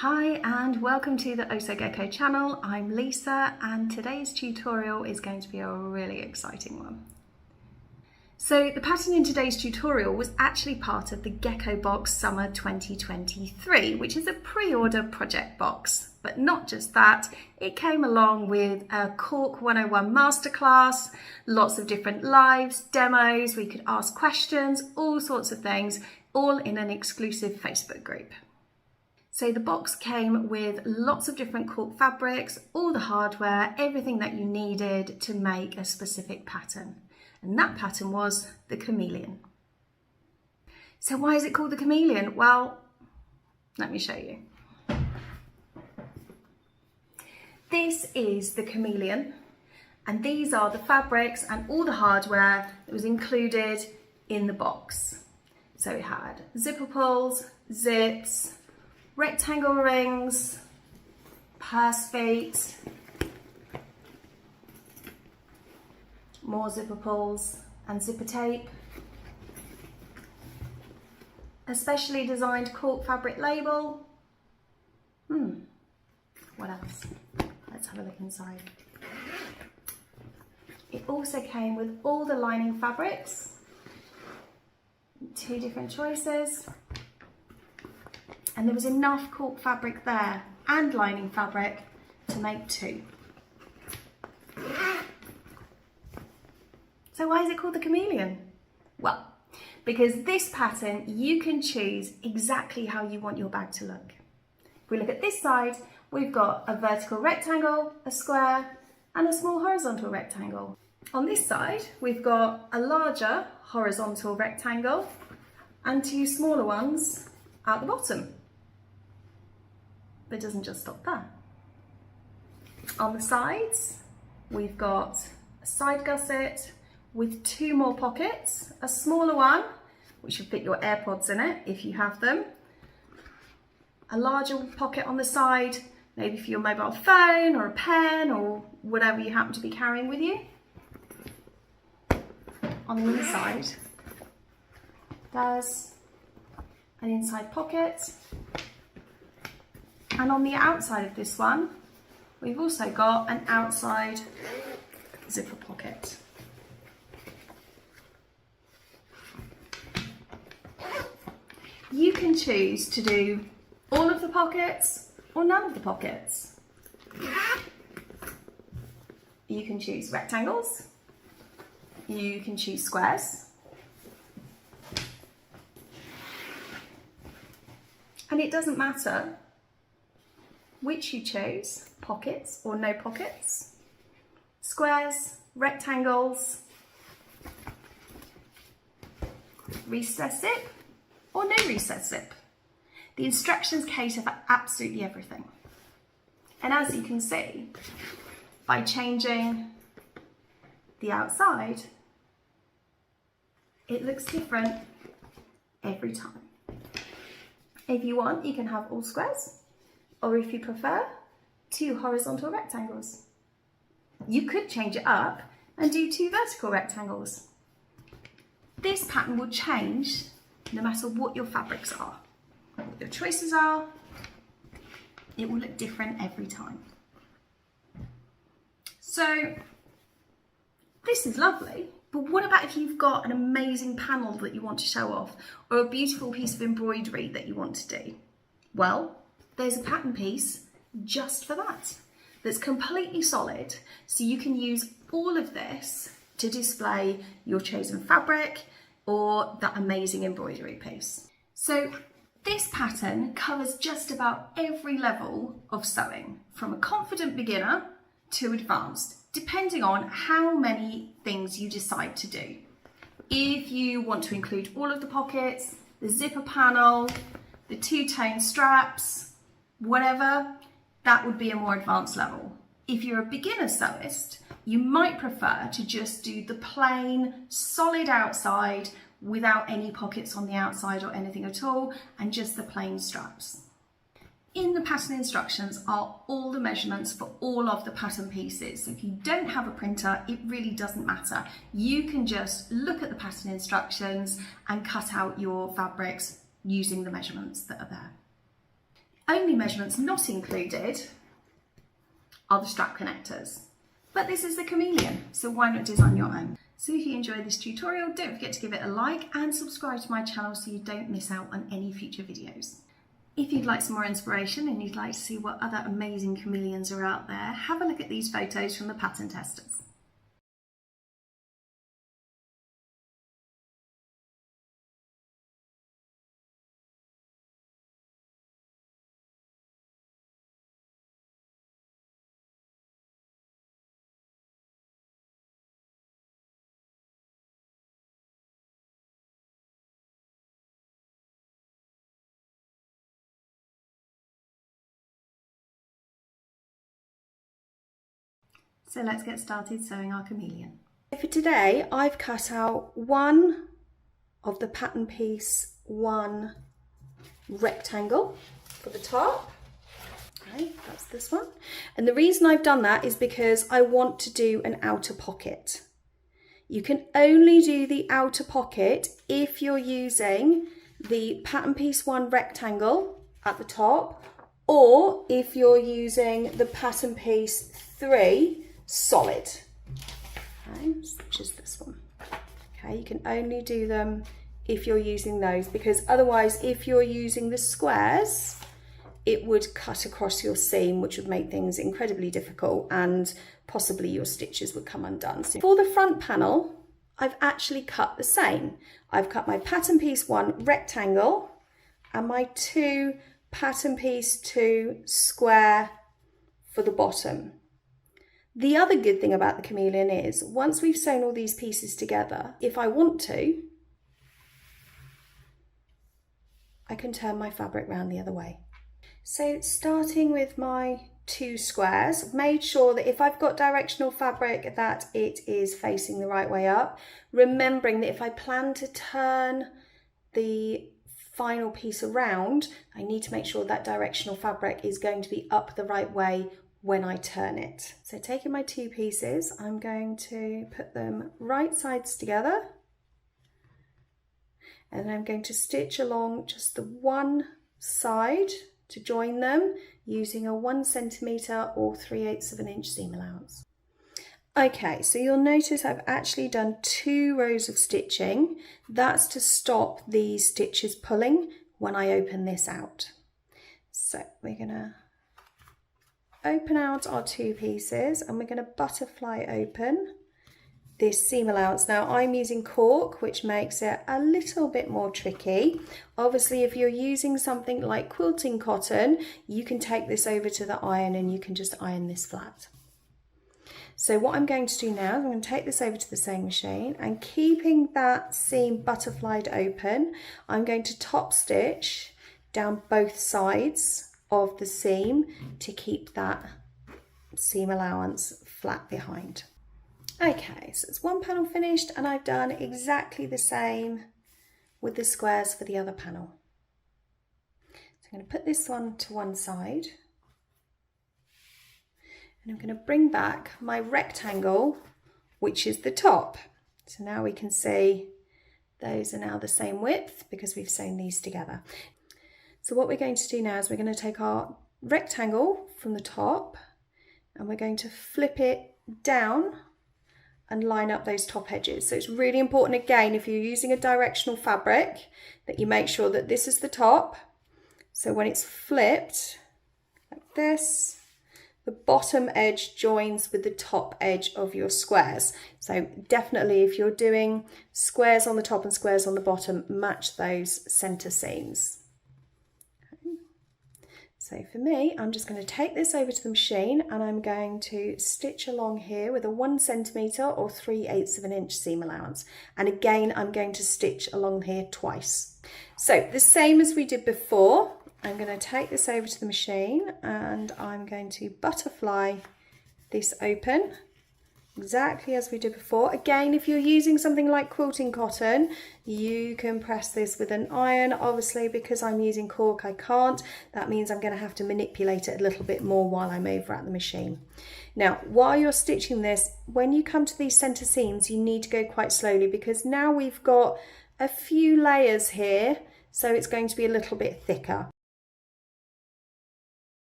Hi and welcome to the Oh Sew Gecko channel. I'm Lisa and today's tutorial is going to be a really exciting one. So the pattern in today's tutorial was actually part of the Gecko Box Summer 2023, which is a pre-order project box. But not just that, it came along with a Cork 101 masterclass, lots of different lives, demos, we could ask questions, all sorts of things, all in an exclusive Facebook group. So the box came with lots of different cork fabrics, all the hardware, everything that you needed to make a specific pattern. And that pattern was the Chameleon. So why is it called the Chameleon? Well, let me show you. This is the Chameleon, and these are the fabrics and all the hardware that was included in the box. So it had zipper pulls, zips, rectangle rings, purse feet, more zipper pulls and zipper tape, a specially designed cork fabric label. What else? Let's have a look inside. It also came with all the lining fabrics, 2 different choices. And there was enough cork fabric there and lining fabric to make 2. So why is it called the Chameleon? Well, because this pattern, you can choose exactly how you want your bag to look. If we look at this side, we've got a vertical rectangle, a square, and a small horizontal rectangle. On this side, we've got a larger horizontal rectangle and 2 smaller ones at the bottom. But it doesn't just stop there. On the sides, we've got a side gusset with 2 more pockets, a smaller one, which should fit your AirPods in it if you have them, a larger pocket on the side, maybe for your mobile phone or a pen or whatever you happen to be carrying with you. On the inside, there's an inside pocket. And on the outside of this one, we've also got an outside zipper pocket. You can choose to do all of the pockets or none of the pockets. You can choose rectangles, you can choose squares, and it doesn't matter which you chose, pockets or no pockets, squares, rectangles, recess zip or no recess zip. The instructions cater for absolutely everything. And as you can see, by changing the outside, it looks different every time. If you want, you can have all squares, or if you prefer, 2 horizontal rectangles. You could change it up and do 2 vertical rectangles. This pattern will change no matter what your fabrics are, what your choices are. It will look different every time. So this is lovely, but what about if you've got an amazing panel that you want to show off, or a beautiful piece of embroidery that you want to do? Well, there's a pattern piece just for that, that's completely solid, so you can use all of this to display your chosen fabric or that amazing embroidery piece. So this pattern covers just about every level of sewing, from a confident beginner to advanced, depending on how many things you decide to do. If you want to include all of the pockets, the zipper panel, the 2-tone straps, whatever, that would be a more advanced level. If you're a beginner sewist, you might prefer to just do the plain, solid outside without any pockets on the outside or anything at all, and just the plain straps. In the pattern instructions are all the measurements for all of the pattern pieces. So if you don't have a printer, it really doesn't matter. You can just look at the pattern instructions and cut out your fabrics using the measurements that are there. Only measurements not included are the strap connectors. But this is the Caméléon, so why not design your own? So if you enjoyed this tutorial, don't forget to give it a like and subscribe to my channel so you don't miss out on any future videos. If you'd like some more inspiration and you'd like to see what other amazing chameleons are out there, have a look at these photos from the pattern testers. So let's get started sewing our Caméléon. For today, I've cut out one of the pattern piece 1 rectangle for the top. Okay, that's this one. And the reason I've done that is because I want to do an outer pocket. You can only do the outer pocket if you're using the pattern piece 1 rectangle at the top, or if you're using the pattern piece 3 solid, okay, which is this one. Okay, you can only do them if you're using those, because otherwise if you're using the squares, it would cut across your seam, which would make things incredibly difficult and possibly your stitches would come undone. So for the front panel, I've actually cut the same. I've cut my pattern piece 1 rectangle and my 2 pattern piece 2 square for the bottom. The other good thing about the Caméléon is once we've sewn all these pieces together, if I want to, I can turn my fabric round the other way. So starting with my 2 squares, I've made sure that if I've got directional fabric that it is facing the right way up, remembering that if I plan to turn the final piece around, I need to make sure that directional fabric is going to be up the right way when I turn it. So taking my 2 pieces, I'm going to put them right sides together, and I'm going to stitch along just the one side to join them using a 1 centimetre or 3/8 of an inch seam allowance. Okay, so you'll notice I've actually done 2 rows of stitching. That's to stop these stitches pulling when I open this out. So we're gonna open out our 2 pieces and we're going to butterfly open this seam allowance. Now I'm using cork, which makes it a little bit more tricky. Obviously if you're using something like quilting cotton, you can take this over to the iron and you can just iron this flat. So what I'm going to do now is I'm going to take this over to the sewing machine, and keeping that seam butterflied open, I'm going to top stitch down both sides of the seam to keep that seam allowance flat behind. Okay, so it's one panel finished, and I've done exactly the same with the squares for the other panel. So I'm going to put this one to one side, and I'm going to bring back my rectangle, which is the top. So now we can see those are now the same width because we've sewn these together. So what we're going to do now is we're going to take our rectangle from the top and we're going to flip it down and line up those top edges. So it's really important, again, if you're using a directional fabric, that you make sure that this is the top. So when it's flipped like this, the bottom edge joins with the top edge of your squares. So definitely if you're doing squares on the top and squares on the bottom, match those center seams. So for me, I'm just going to take this over to the machine and I'm going to stitch along here with a 1 centimetre or 3/8 of an inch seam allowance. And again, I'm going to stitch along here twice. So the same as we did before, I'm going to take this over to the machine and I'm going to butterfly this open exactly as we did before. Again, if you're using something like quilting cotton, you can press this with an iron. Obviously, because I'm using cork, I can't. That means I'm going to have to manipulate it a little bit more while I'm over at the machine. Now, while you're stitching this, when you come to these center seams, you need to go quite slowly because now we've got a few layers here, so it's going to be a little bit thicker.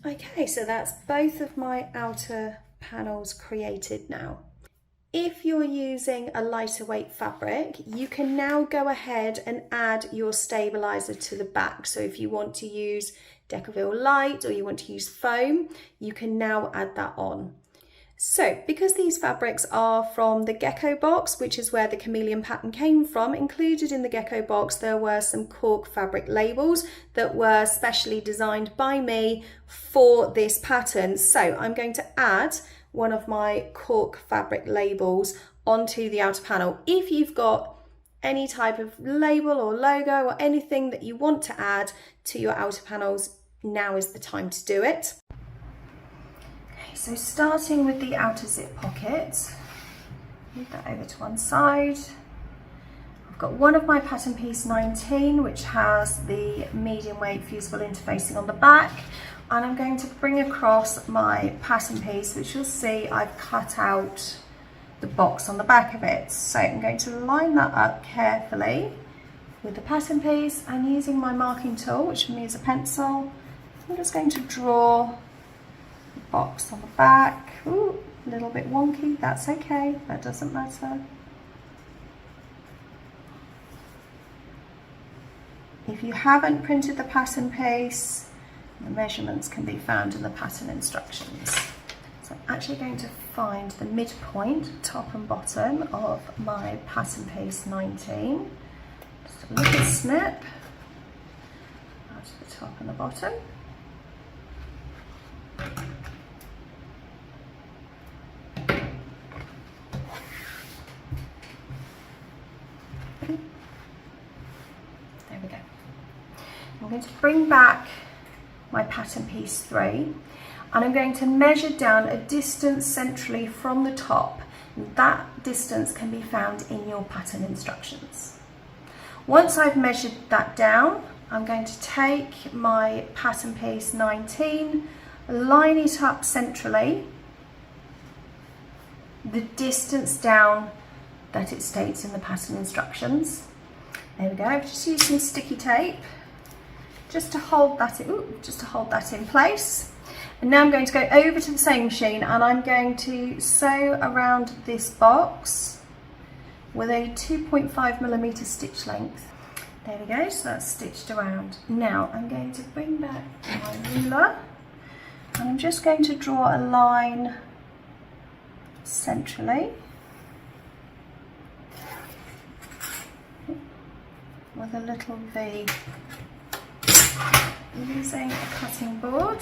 Okay, so that's both of my outer panels created now. If you're using a lighter weight fabric, you can now go ahead and add your stabilizer to the back. So if you want to use Decovil Light or you want to use foam, you can now add that on. So because these fabrics are from the Gecko Box, which is where the Chameleon pattern came from, included in the Gecko Box there were some cork fabric labels that were specially designed by me for this pattern. So I'm going to add one of my cork fabric labels onto the outer panel. If you've got any type of label or logo or anything that you want to add to your outer panels, now is the time to do it. So starting with the outer zip pocket, move that over to one side. I've got one of my pattern piece 19, which has the medium weight fusible interfacing on the back, and I'm going to bring across my pattern piece, which you'll see I've cut out the box on the back of it. So I'm going to line that up carefully with the pattern piece, and using my marking tool, which for me is a pencil, I'm just going to draw box on the back. Ooh, a little bit wonky, that's okay, that doesn't matter. If you haven't printed the pattern piece, the measurements can be found in the pattern instructions. So I'm actually going to find the midpoint, top and bottom, of my pattern piece 19. Just a little snip out to the top and the bottom. There we go. I'm going to bring back my pattern piece 3, and I'm going to measure down a distance centrally from the top. That distance can be found in your pattern instructions. Once I've measured that down, I'm going to take my pattern piece 19, line it up centrally, the distance down that it states in the pattern instructions. There we go. I've just used some sticky tape just to hold that in place. And now I'm going to go over to the sewing machine, and I'm going to sew around this box with a 2.5mm stitch length. There we go, so that's stitched around. Now I'm going to bring back my ruler, and I'm just going to draw a line centrally with a little V, using a cutting board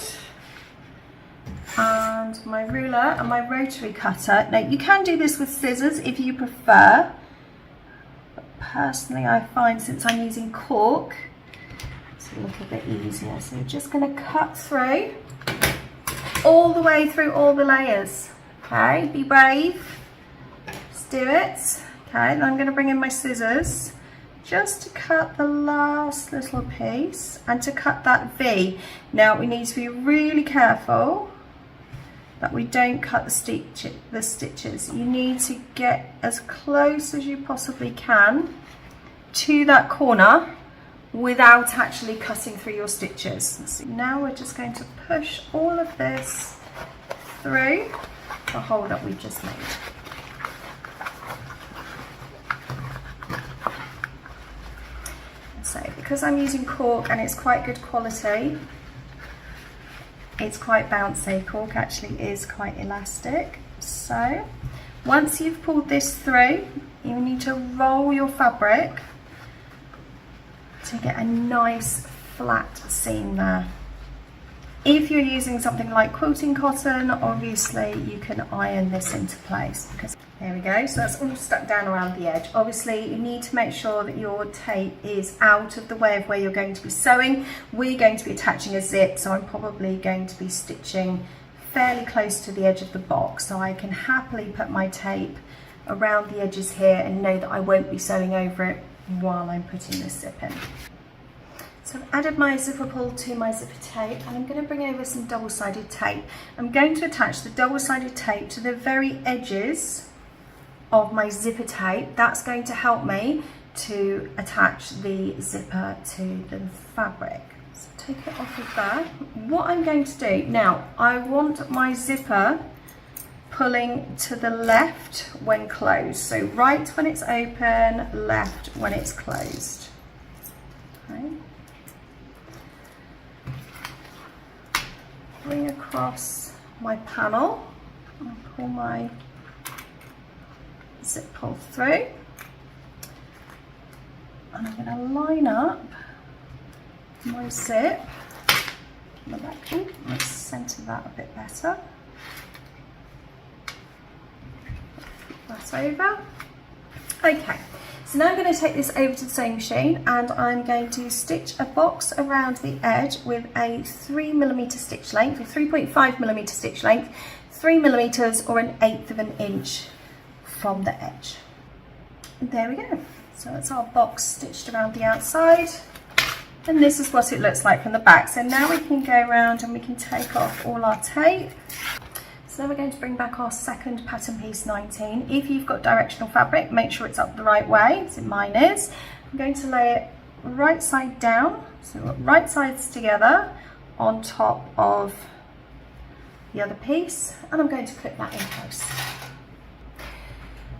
and my ruler and my rotary cutter. Now you can do this with scissors if you prefer, but personally I find, since I'm using cork, it's a little bit easier. So we're just going to cut through all the way through all the layers. Okay, be brave, just do it. Okay, then I'm going to bring in my scissors just to cut the last little piece and to cut that V. Now we need to be really careful that we don't cut the stitches. You need to get as close as you possibly can to that corner without actually cutting through your stitches. So now we're just going to push all of this through the hole that we've just made. So because I'm using cork and it's quite good quality, it's quite bouncy. Cork actually is quite elastic. So once you've pulled this through, you need to roll your fabric to get a nice flat seam there. If you're using something like quilting cotton, obviously you can iron this into place, because there we go, so that's all stuck down around the edge. Obviously you need to make sure that your tape is out of the way of where you're going to be sewing. We're going to be attaching a zip, so I'm probably going to be stitching fairly close to the edge of the box, so I can happily put my tape around the edges here and know that I won't be sewing over it while I'm putting this zip in. So I've added my zipper pull to my zipper tape, and I'm going to bring over some double-sided tape. I'm going to attach the double-sided tape to the very edges of my zipper tape. That's going to help me to attach the zipper to the fabric. So take it off of there what I'm going to do now, I want my zipper pulling to the left when closed. So right when it's open, left when it's closed. Okay. Bring across my panel and pull my zip pull through. And I'm going to line up my zip. Let's centre that a bit better. That over. Okay, so now I'm going to take this over to the sewing machine and I'm going to stitch a box around the edge with a 3mm stitch length, or 3.5mm stitch length, 3mm or 1/8 of an inch from the edge. And there we go. So that's our box stitched around the outside. And this is what it looks like from the back. So now we can go around and we can take off all our tape. So now we're going to bring back our second pattern piece 19. If you've got directional fabric, make sure it's up the right way, so mine is. I'm going to lay it right side down, so we've got right sides together on top of the other piece, and I'm going to clip that in close.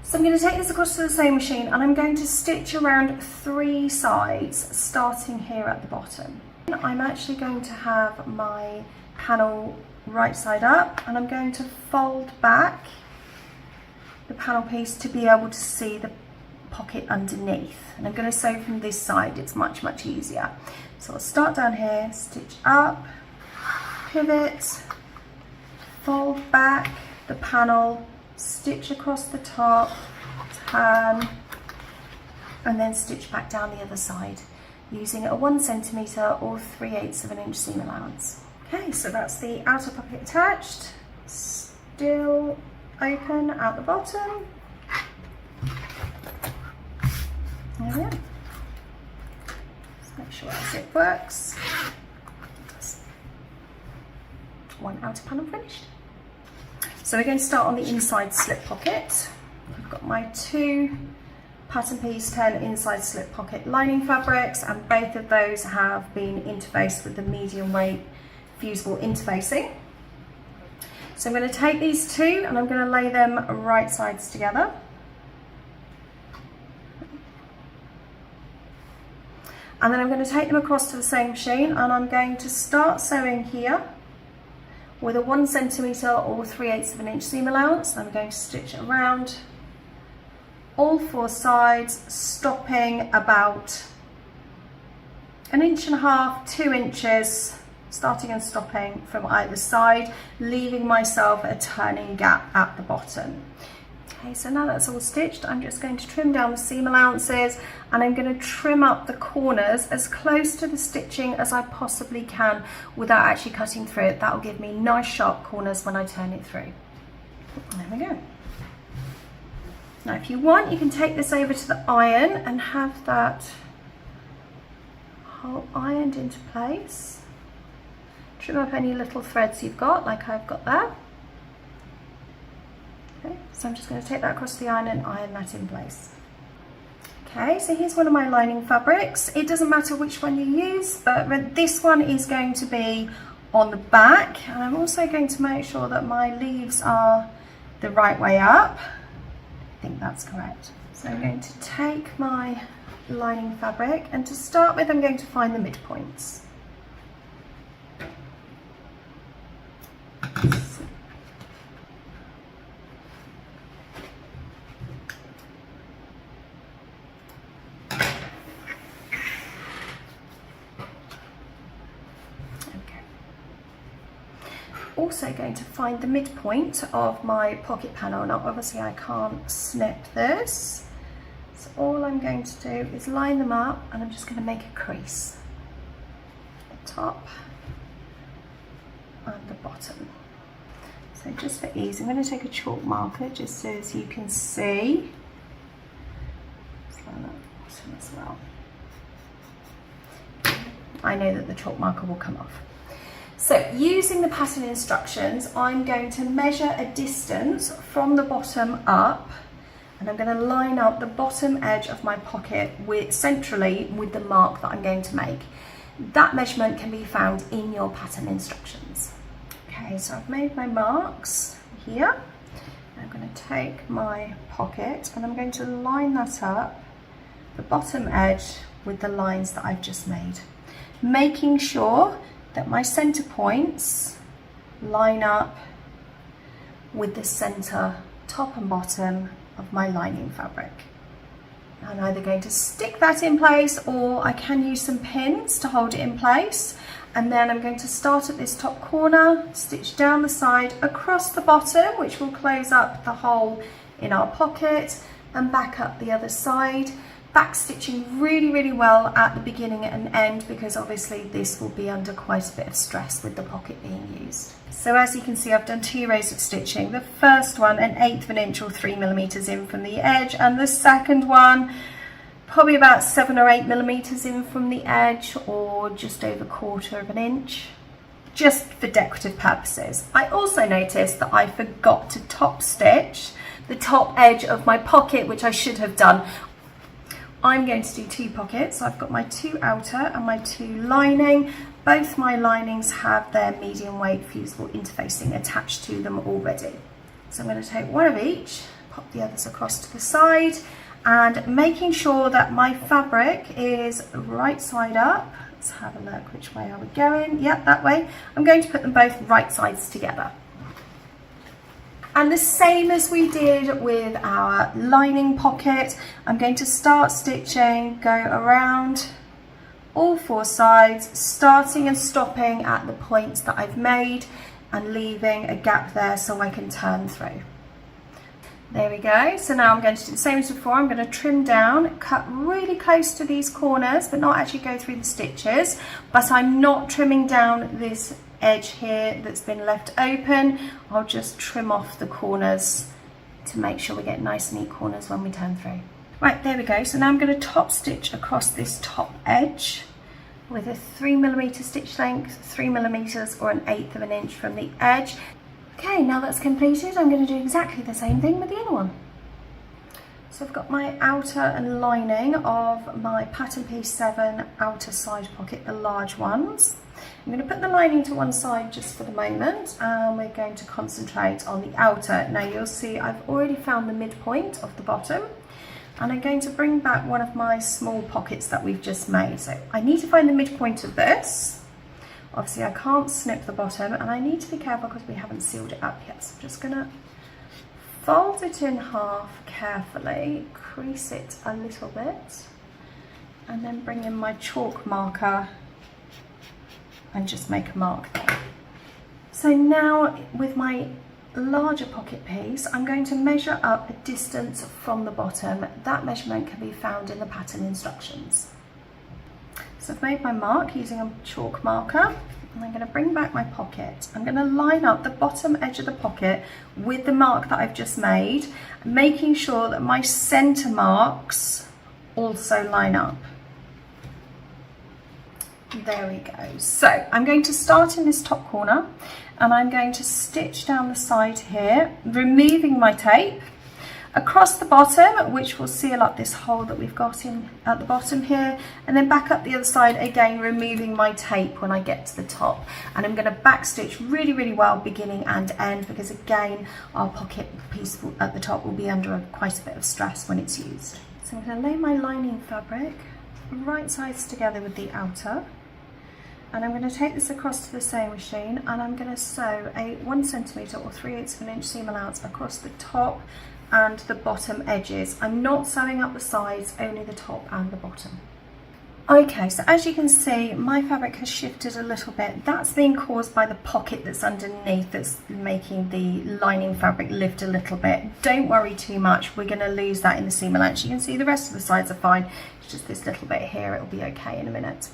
So I'm going to take this across to the sewing machine and I'm going to stitch around 3 sides, starting here at the bottom. I'm actually going to have my panel right side up and I'm going to fold back the panel piece to be able to see the pocket underneath. And I'm going to sew from this side, it's much easier. So I'll start down here, stitch up, pivot, fold back the panel, stitch across the top, turn, and then stitch back down the other side using a 1 centimetre or 3/8 of an inch seam allowance. Okay, so that's the outer pocket attached, still open at the bottom. There we go. Let's make sure our zip works. One outer panel finished. So we're going to start on the inside slip pocket. I've got my 2 pattern piece 10 inside slip pocket lining fabrics, and both of those have been interfaced with the medium weight fusible interfacing. So I'm going to take these 2 and I'm going to lay them right sides together. And then I'm going to take them across to the sewing machine and I'm going to start sewing here with a 1 centimetre or 3/8 of an inch seam allowance. I'm going to stitch around all 4 sides, stopping about 1.5 inches, 2 inches, starting and stopping from either side, leaving myself a turning gap at the bottom. Okay, so now that's all stitched, I'm just going to trim down the seam allowances and I'm going to trim up the corners as close to the stitching as I possibly can without actually cutting through it. That will give me nice sharp corners when I turn it through. There we go. Now if you want, you can take this over to the iron and have that whole ironed into place. Trim up any little threads you've got, like I've got there. Okay, so I'm just going to take that across the iron and iron that in place. Okay, so here's one of my lining fabrics. It doesn't matter which one you use, but this one is going to be on the back, and I'm also going to make sure that my leaves are the right way up. I think that's correct. So I'm going to take my lining fabric, and to start with I'm going to find the midpoints. Also going to find the midpoint of my pocket panel. Now obviously I can't snip this, so all I'm going to do is line them up and I'm just going to make a crease at the top and the bottom. So just for ease, I'm going to take a chalk marker just so as you can see. Just line that bottom as well. I know that the chalk marker will come off. So using the pattern instructions, I'm going to measure a distance from the bottom up, and I'm going to line up the bottom edge of my pocket centrally with the mark that I'm going to make. That measurement can be found in your pattern instructions. Okay, so I've made my marks here. I'm going to take my pocket and I'm going to line that up, the bottom edge, with the lines that I've just made, making sure that my center points line up with the center top and bottom of my lining fabric. I'm either going to stick that in place, or I can use some pins to hold it in place. And then I'm going to start at this top corner, stitch down the side across the bottom, which will close up the hole in our pocket, and back up the other side. Back stitching really well at the beginning and end, because obviously this will be under quite a bit of stress with the pocket being used. So as you can see, I've done 2 rows of stitching. The first one 1/8 of an inch or 3 millimeters in from the edge, and the second one probably about 7 or 8 millimeters in from the edge, or just over 1/4 of an inch, just for decorative purposes. I also noticed that I forgot to top stitch the top edge of my pocket, which I should have done. I'm going to do 2 pockets. So I've got my 2 outer and my 2 lining. Both my linings have their medium weight fusible interfacing attached to them already. So I'm going to take one of each, pop the others across to the side, and making sure that my fabric is right side up. Let's have a look, which way are we going? Yep, that way. I'm going to put them both right sides together. And the same as we did with our lining pocket, I'm going to start stitching, go around all 4 sides, starting and stopping at the points that I've made and leaving a gap there so I can turn through. There we go. So now I'm going to do the same as before. I'm going to trim down, cut really close to these corners, but not actually go through the stitches. But I'm not trimming down this edge here that's been left open. I'll just trim off the corners to make sure we get nice neat corners when we turn through. Right, there we go. So now I'm going to top stitch across this top edge with a 3 millimeter stitch length, 3 millimeters or 1/8 of an inch from the edge. Okay, now that's completed, I'm going to do exactly the same thing with the other one. So I've got my outer and lining of my pattern piece 7 outer side pocket, the large ones. I'm going to put the lining to one side just for the moment, and we're going to concentrate on the outer. Now you'll see I've already found the midpoint of the bottom, and I'm going to bring back one of my small pockets that we've just made. So I need to find the midpoint of this. Obviously I can't snip the bottom, and I need to be careful because we haven't sealed it up yet. So I'm just going to fold it in half carefully, crease it a little bit, and then bring in my chalk marker and just make a mark there. So now with my larger pocket piece, I'm going to measure up a distance from the bottom. That measurement can be found in the pattern instructions. So I've made my mark using a chalk marker, and I'm going to bring back my pocket. I'm going to line up the bottom edge of the pocket with the mark that I've just made, making sure that my center marks also line up. There we go. So I'm going to start in this top corner, and I'm going to stitch down the side here, removing my tape across the bottom, which will seal up this hole that we've got in at the bottom here, and then back up the other side again, removing my tape when I get to the top. And I'm going to back stitch really well beginning and end, because again our pocket piece at the top will be under quite a bit of stress when it's used. So I'm going to lay my lining fabric right sides together with the outer, and I'm going to take this across to the sewing machine, and I'm going to sew a 1 centimeter or 3/8 of an inch seam allowance across the top and the bottom edges. I'm not sewing up the sides, only the top and the bottom. Okay, so as you can see, my fabric has shifted a little bit. That's being caused by the pocket that's underneath that's making the lining fabric lift a little bit. Don't worry too much, we're going to lose that in the seam allowance. You can see the rest of the sides are fine, it's just this little bit here, it'll be okay in a minute.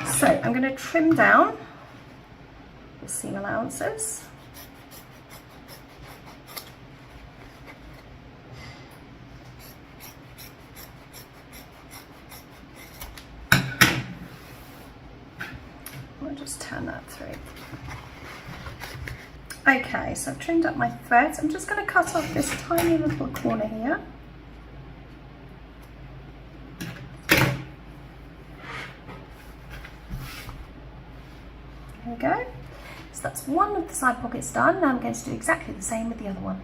So I'm going to trim down the seam allowances. I'll just turn that through. Okay, so I've trimmed up my threads. I'm just going to cut off this tiny little corner here. There we go. So that's one of the side pockets done. Now I'm going to do exactly the same with the other one.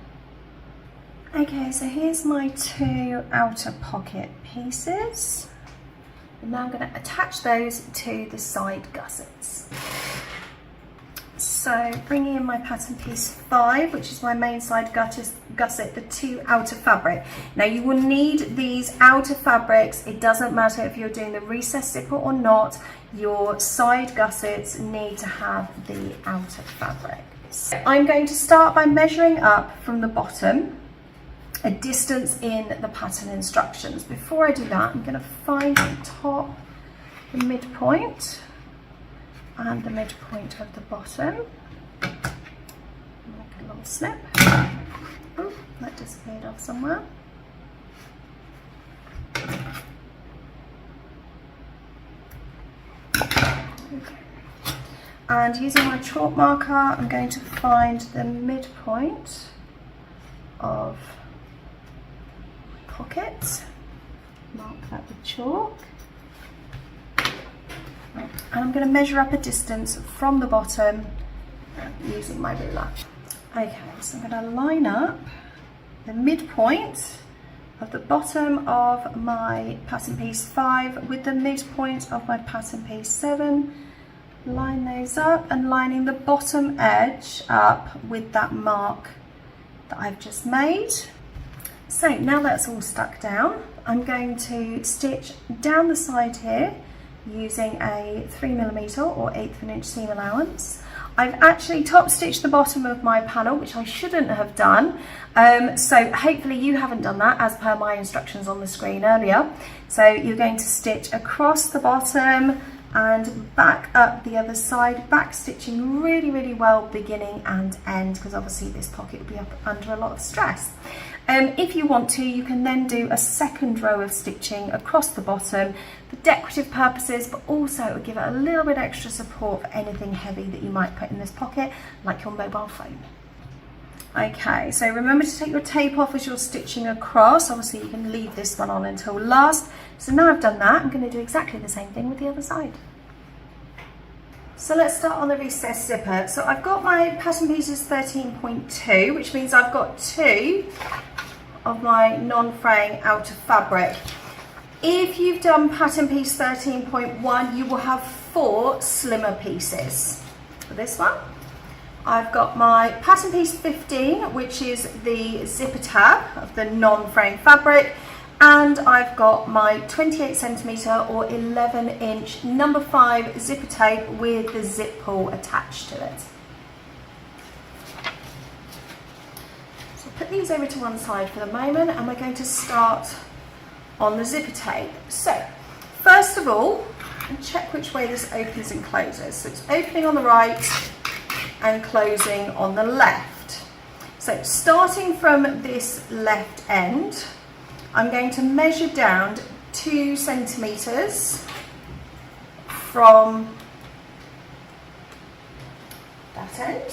Okay, so here's my 2 outer pocket pieces. And now I'm going to attach those to the side gussets. So bringing in my pattern piece 5, which is my main side gusset, the 2 outer fabric. Now you will need these outer fabrics. It doesn't matter if you're doing the recessed zipper or not, your side gussets need to have the outer fabric. So I'm going to start by measuring up from the bottom a distance in the pattern instructions. Before I do that, I'm going to find the top, the midpoint, and the midpoint of the bottom. Make a little snip. Oh, that disappeared off somewhere. Okay. And using my chalk marker, I'm going to find the midpoint of pocket. Mark that with chalk. And I'm going to measure up a distance from the bottom using my ruler. Okay, so I'm going to line up the midpoint of the bottom of my pattern piece 5 with the midpoint of my pattern piece 7. Line those up and lining the bottom edge up with that mark that I've just made. So now that's all stuck down, I'm going to stitch down the side here using a 3mm or 1/8 of an inch seam allowance. I've actually top stitched the bottom of my panel, which I shouldn't have done. So hopefully you haven't done that as per my instructions on the screen earlier. So you're going to stitch across the bottom and back up the other side, back stitching really well beginning and end, because obviously this pocket will be up under a lot of stress. If you want to, you can then do a second row of stitching across the bottom for decorative purposes, but also it will give it a little bit extra support for anything heavy that you might put in this pocket, like your mobile phone. Okay, so remember to take your tape off as you're stitching across. Obviously you can leave this one on until last. So now I've done that, I'm going to do exactly the same thing with the other side. So let's start on the recessed zipper. So I've got my pattern pieces 13.2, which means I've got 2 of my non-fraying outer fabric. If you've done pattern piece 13.1, you will have 4 slimmer pieces. For this one, I've got my pattern piece 15, which is the zipper tab of the non-fraying fabric, and I've got my 28cm or 11-inch number 5 zipper tape with the zip pull attached to it. So put these over to one side for the moment, and we're going to start on the zipper tape. So first of all, check which way this opens and closes. So it's opening on the right and closing on the left. So starting from this left end, I'm going to measure down 2 centimeters from that end.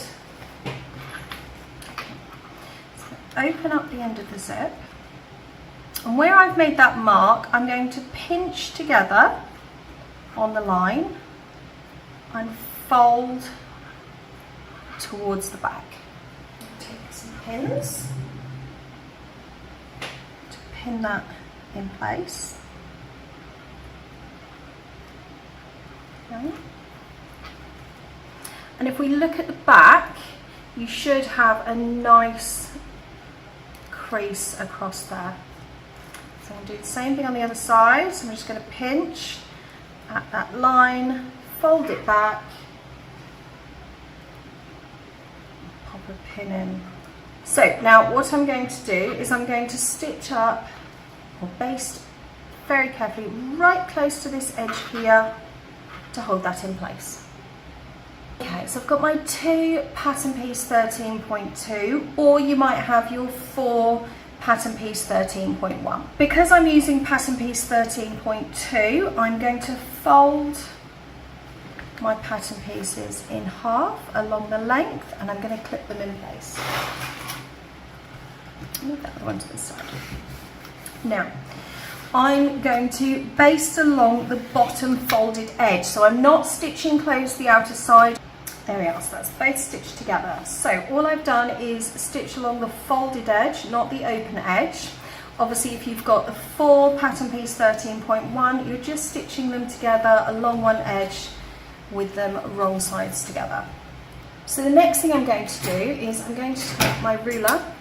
So open up the end of the zip, and where I've made that mark, I'm going to pinch together on the line and fold towards the back. Take some pins to pin that in place. Okay. And if we look at the back, you should have a nice crease across there. So I'm going to do the same thing on the other side. So I'm just going to pinch at that line, fold it back, pop a pin in. So now what I'm going to do is I'm going to stitch up or baste very carefully right close to this edge here to hold that in place. Okay, so I've got my 2 pattern piece 13.2, or you might have your 4 pattern piece 13.1. Because I'm using pattern piece 13.2, I'm going to fold my pattern pieces in half along the length, and I'm going to clip them in place. Move that other one to the side. Now, I'm going to baste along the bottom folded edge, so I'm not stitching close the outer side. There we are, so that's both stitched together. So all I've done is stitch along the folded edge, not the open edge. Obviously if you've got the full pattern piece 13.1, you're just stitching them together along one edge with them wrong sides together. So the next thing I'm going to do is I'm going to take my ruler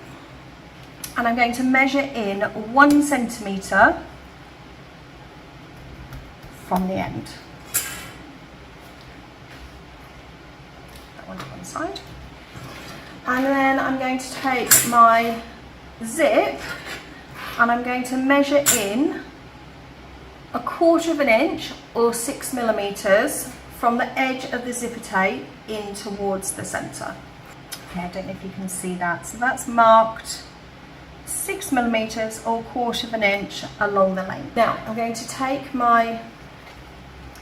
and I'm going to measure in 1 centimetre from the end. That one to one side. And then I'm going to take my zip and I'm going to measure in 1/4 inch or 6 millimeters from the edge of the zipper tape in towards the centre. Okay, I don't know if you can see that. So that's marked 6 millimeters or 1/4 inch along the length. Now I'm going to take my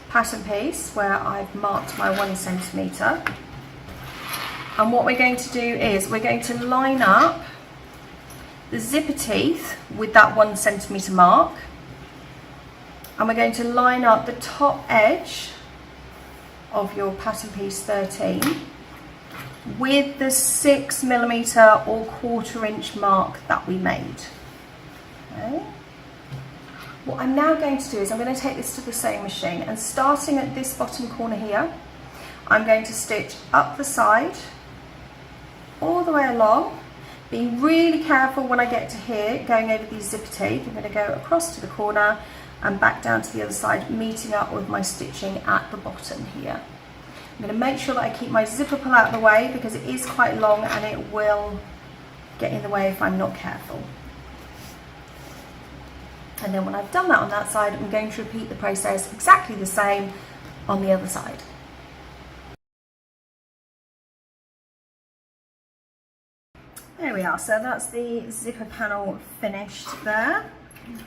pattern piece where I've marked my 1 centimetre, and what we're going to do is we're going to line up the zipper teeth with that 1 centimetre mark, and we're going to line up the top edge of your pattern piece 13 with the 6 millimetre or 1/4 inch mark that we made. Okay. What I'm now going to do is I'm going to take this to the sewing machine, and starting at this bottom corner here, I'm going to stitch up the side all the way along, being really careful when I get to here, going over these zipper teeth. I'm going to go across to the corner and back down to the other side, meeting up with my stitching at the bottom here. I'm going to make sure that I keep my zipper pull out of the way because it is quite long and it will get in the way if I'm not careful. And then when I've done that on that side, I'm going to repeat the process exactly the same on the other side. There we are, so that's the zipper panel finished there.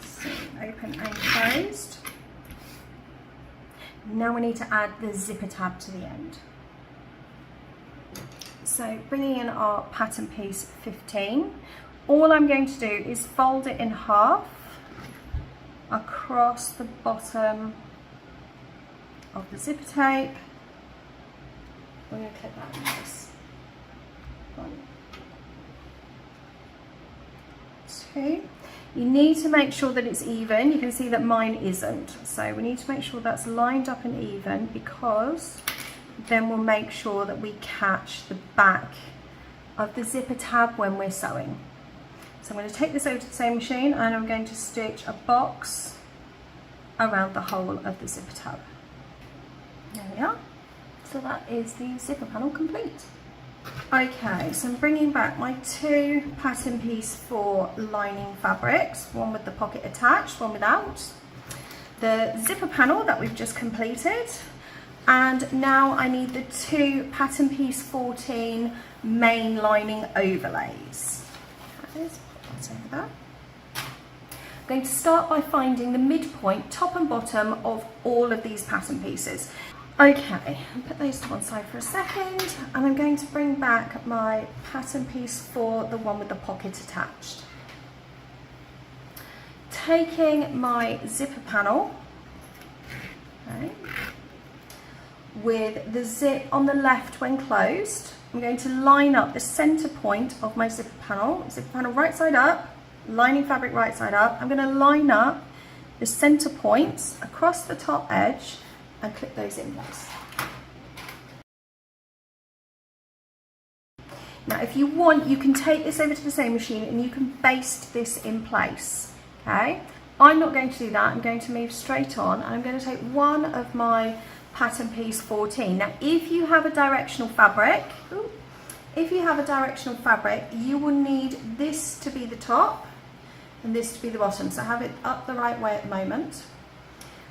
So open and closed. Now we need to add the zipper tab to the end. So bringing in our pattern piece 15, all I'm going to do is fold it in half across the bottom of the zipper tape. We're going to clip that in place. 1, 2. You need to make sure that it's even. You can see that mine isn't. So we need to make sure that's lined up and even, because then we'll make sure that we catch the back of the zipper tab when we're sewing. So I'm going to take this over to the sewing machine and I'm going to stitch a box around the whole of the zipper tab. There we are. So that is the zipper panel complete. Okay, so I'm bringing back my 2 pattern piece 4 lining fabrics, one with the pocket attached, one without, the zipper panel that we've just completed, and now I need the 2 pattern piece 14 main lining overlays. Okay, so put that over there. I'm going to start by finding the midpoint, top and bottom of all of these pattern pieces. Okay, I'll put those to one side for a second, and I'm going to bring back my pattern piece 4, the one with the pocket attached. Taking my zipper panel, okay, with the zip on the left when closed, I'm going to line up the centre point of my zipper panel right side up, lining fabric right side up. I'm going to line up the centre points across the top edge and clip those in place. Now if you want, you can take this over to the sewing machine and you can baste this in place. Okay, I'm not going to do that. I'm going to move straight on, and I'm going to take one of my pattern piece 14. Now if you have a directional fabric, you will need this to be the top and this to be the bottom, so have it up the right way at the moment.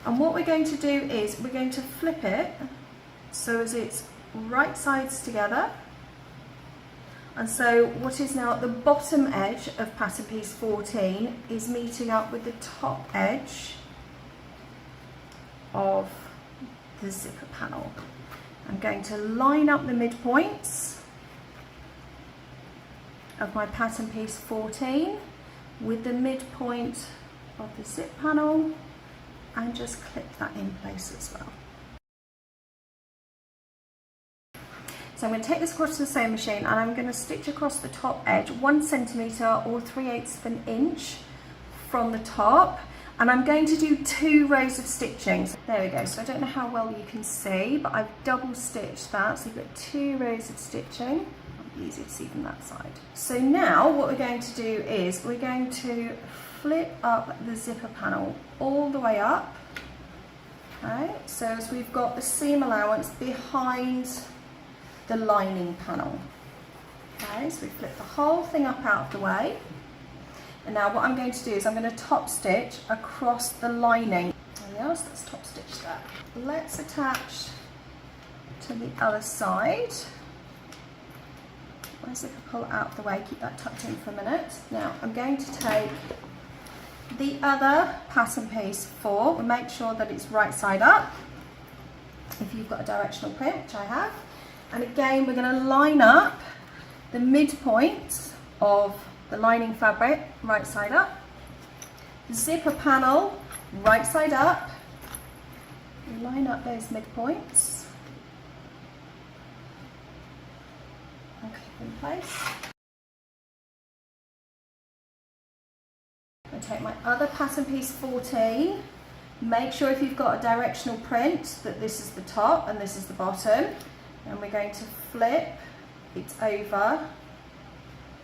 And what we're going to do is we're going to flip it so as it's right sides together. And so what is now at the bottom edge of pattern piece 14 is meeting up with the top edge of the zipper panel. I'm going to line up the midpoints of my pattern piece 14 with the midpoint of the zip panel, and just clip that in place as well. So I'm going to take this across to the sewing machine and I'm going to stitch across the top edge 1 centimetre or 3/8 of an inch from the top, and I'm going to do 2 rows of stitching. So there we go. So I don't know how well you can see, but I've double stitched that, so you've got 2 rows of stitching. Easy to see from that side. So now what we're going to do is we're going to flip up the zipper panel all the way up. Okay, so as we've got the seam allowance behind the lining panel. Okay, so we flip the whole thing up out of the way. And now what I'm going to do is I'm going to top stitch across the lining. There we are, so let's top stitch that. Let's attach to the other side. My zipper pull out of the way, keep that tucked in for a minute. Now I'm going to take the other pattern piece 4, we'll make sure that it's right side up, if you've got a directional print, which I have. And again, we're going to line up the midpoint of the lining fabric, right side up. Zipper panel, right side up. Line up those midpoints. And clip in place. I take my other pattern piece 14. Make sure if you've got a directional print that this is the top and this is the bottom. And we're going to flip it over,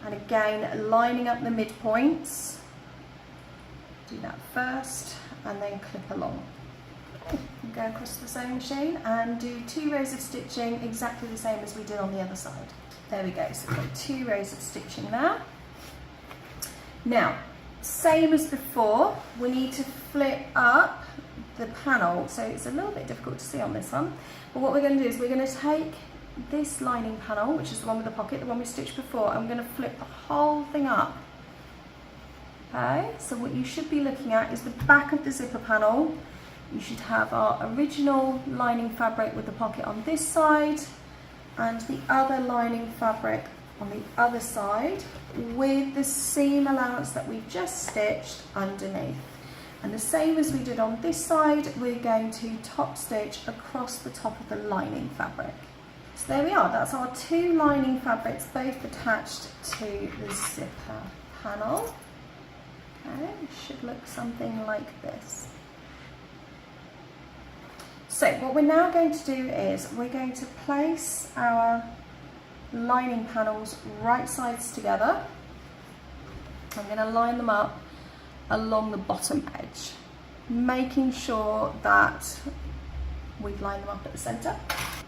and again lining up the midpoints. Do that first and then clip along. Okay, go across the sewing machine and do 2 rows of stitching exactly the same as we did on the other side. There we go, so we've got 2 rows of stitching there. Now, same as before, we need to flip up the panel, so it's a little bit difficult to see on this one, but what we're going to do is we're going to take this lining panel, which is the one with the pocket, the one we stitched before, and I'm going to flip the whole thing up. Okay, so what you should be looking at is the back of the zipper panel. You should have our original lining fabric with the pocket on this side and the other lining fabric on the other side with the seam allowance that we've just stitched underneath. And the same as we did on this side, we're going to top stitch across the top of the lining fabric. So there we are, that's our 2 lining fabrics both attached to the zipper panel. Okay, it should look something like this. So what we're now going to do is we're going to place our lining panels right sides together. I'm going to line them up along the bottom edge, making sure that we've lined them up at the centre.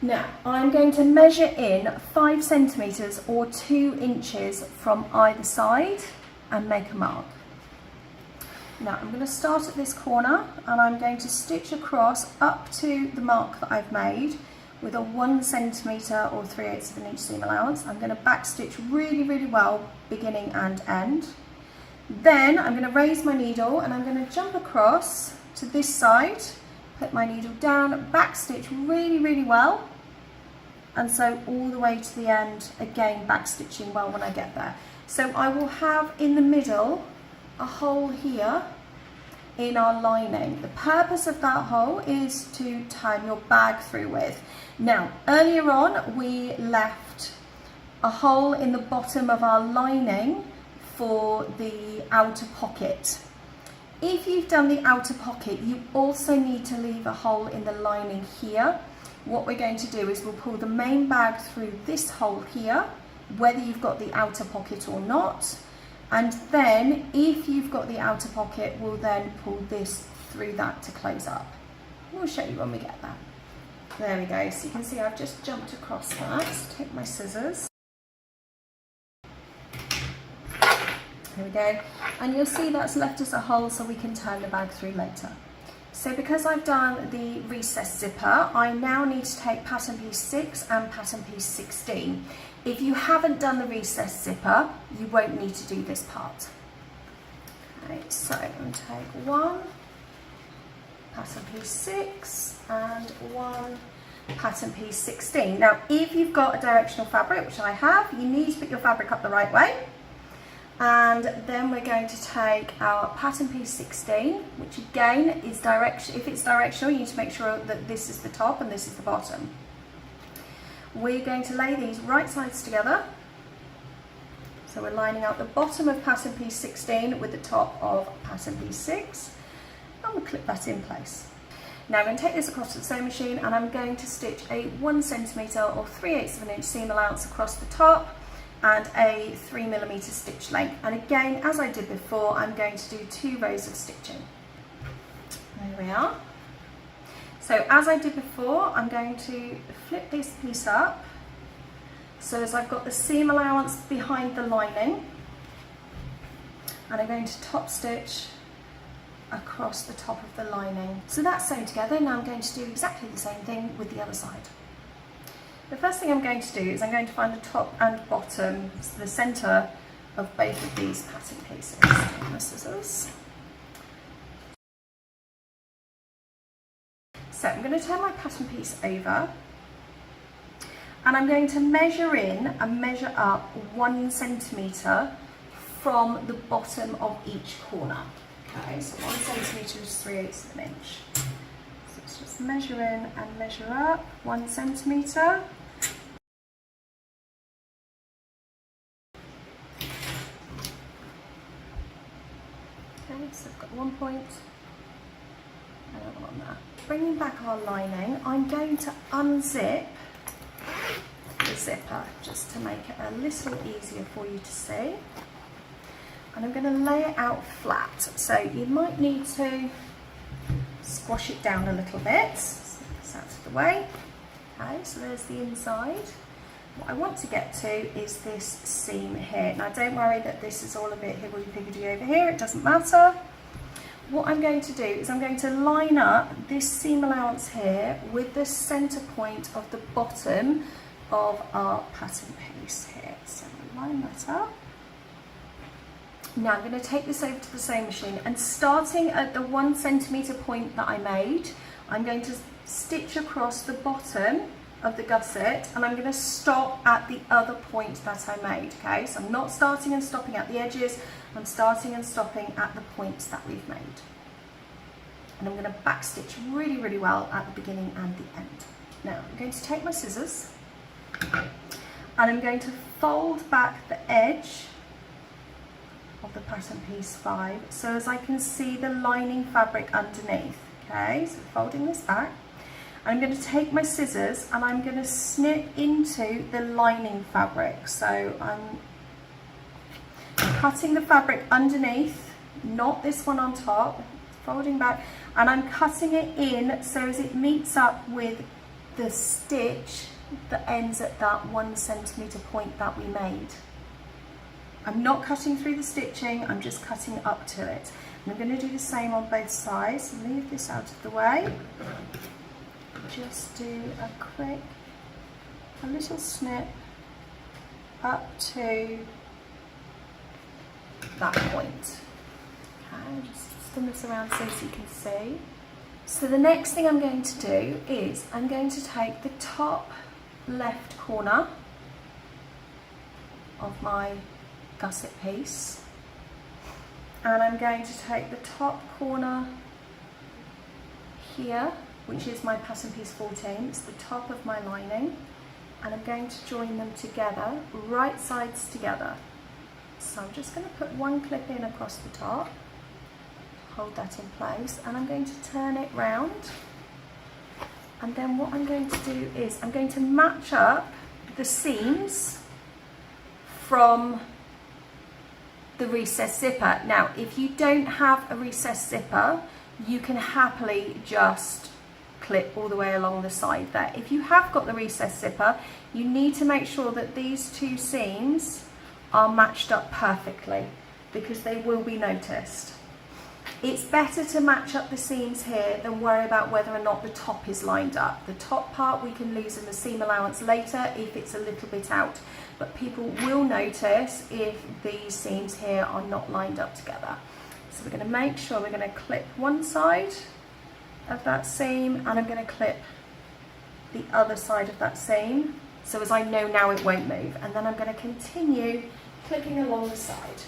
Now I'm going to measure in 5 centimetres or 2 inches from either side and make a mark. Now I'm going to start at this corner and I'm going to stitch across up to the mark that I've made with a 1 centimetre or 3/8 of an inch seam allowance. I'm going to back stitch really well, beginning and end. Then I'm going to raise my needle and I'm going to jump across to this side, put my needle down, back stitch really well, and sew all the way to the end, again back stitching well when I get there. So I will have in the middle a hole here in our lining. The purpose of that hole is to tie your bag through with. Now earlier on we left a hole in the bottom of our lining for the outer pocket. If you've done the outer pocket, you also need to leave a hole in the lining here. What we're going to do is we'll pull the main bag through this hole here, whether you've got the outer pocket or not. And then if you've got the outer pocket, we'll then pull this through that to close up. We'll show you when we get there. There we go, so you can see I've just jumped across that. Take my scissors. Here we go, and you'll see that's left us a hole so we can turn the bag through later. So because I've done the recessed zipper, I now need to take pattern piece 6 and pattern piece 16. If you haven't done the recessed zipper, you won't need to do this part. Okay, so I'm going to take 1 pattern piece 6 and 1 pattern piece 16. Now if you've got a directional fabric, which I have, you need to put your fabric up the right way. And then we're going to take our pattern piece 16, which again is direction. If it's directional, you need to make sure that this is the top and this is the bottom. we're going to lay these right sides together. So we're lining up the bottom of pattern piece 16 with the top of pattern piece 6, and we'll clip that in place. Now I'm going to take this across to the sewing machine, and I'm going to stitch a 1 centimetre or 3/8 of an inch seam allowance across the top and a 3mm stitch length. And again, as I did before, I'm going to do 2 rows of stitching. There we are. So as I did before, I'm going to flip this piece up so as I've got the seam allowance behind the lining, and I'm going to top stitch across the top of the lining. So that's sewn together. Now I'm going to do exactly the same thing with the other side. The first thing I'm going to do is I'm going to find the top and bottom, so the centre of both of these pattern pieces. Take my scissors. So I'm going to turn my pattern piece over, and I'm going to measure in and measure up 1 centimetre from the bottom of each corner. Okay, so 1 centimetre is 3/8 of an inch. So let's just measure in and measure up 1 centimetre. Okay, so I've got 1 point, another one there. Bringing back our lining, I'm going to unzip the zipper just to make it a little easier for you to see. And I'm going to lay it out flat, so you might need to squash it down a little bit. So get this out of the way. Okay, so there's the inside. What I want to get to is this seam here. Now don't worry that this is all a bit higgledy-piggledy over here, it doesn't matter. What I'm going to do is I'm going to line up this seam allowance here with the centre point of the bottom of our pattern piece here. So line that up. Now I'm going to take this over to the sewing machine, and starting at the 1 centimetre point that I made, I'm going to stitch across the bottom of the gusset, and I'm going to stop at the other point that I made. Okay, so I'm not starting and stopping at the edges, I'm starting and stopping at the points that we've made. And I'm going to back stitch really, really well at the beginning and the end. Now I'm going to take my scissors, and I'm going to fold back the edge of the pattern piece 5 so as I can see the lining fabric underneath. Okay, so folding this back, I'm going to take my scissors and I'm going to snip into the lining fabric. So I'm cutting the fabric underneath, not this one on top, folding back, and I'm cutting it in so as it meets up with the stitch that ends at that 1 centimetre point that we made. I'm not cutting through the stitching, I'm just cutting up to it. And I'm going to do the same on both sides. Leave this out of the way. Just do a little snip up to that point. Okay, just spin this around so you can see. So the next thing I'm going to do is I'm going to take the top left corner of my gusset piece, and I'm going to take the top corner here, which is my pattern piece 14, it's the top of my lining, and I'm going to join them together, right sides together. So I'm just going to put 1 clip in across the top, hold that in place, and I'm going to turn it round, and then what I'm going to do is I'm going to match up the seams from the recessed zipper. Now if you don't have a recessed zipper, you can happily just clip all the way along the side there. If you have got the recessed zipper, you need to make sure that these 2 seams are matched up perfectly, because they will be noticed. It's better to match up the seams here than worry about whether or not the top is lined up. The top part we can lose in the seam allowance later if it's a little bit out, but people will notice if these seams here are not lined up together. So we're going to make sure we're going to clip one side of that seam, and I'm going to clip the other side of that seam, so as I know now it won't move, and then I'm going to continue clipping along the side.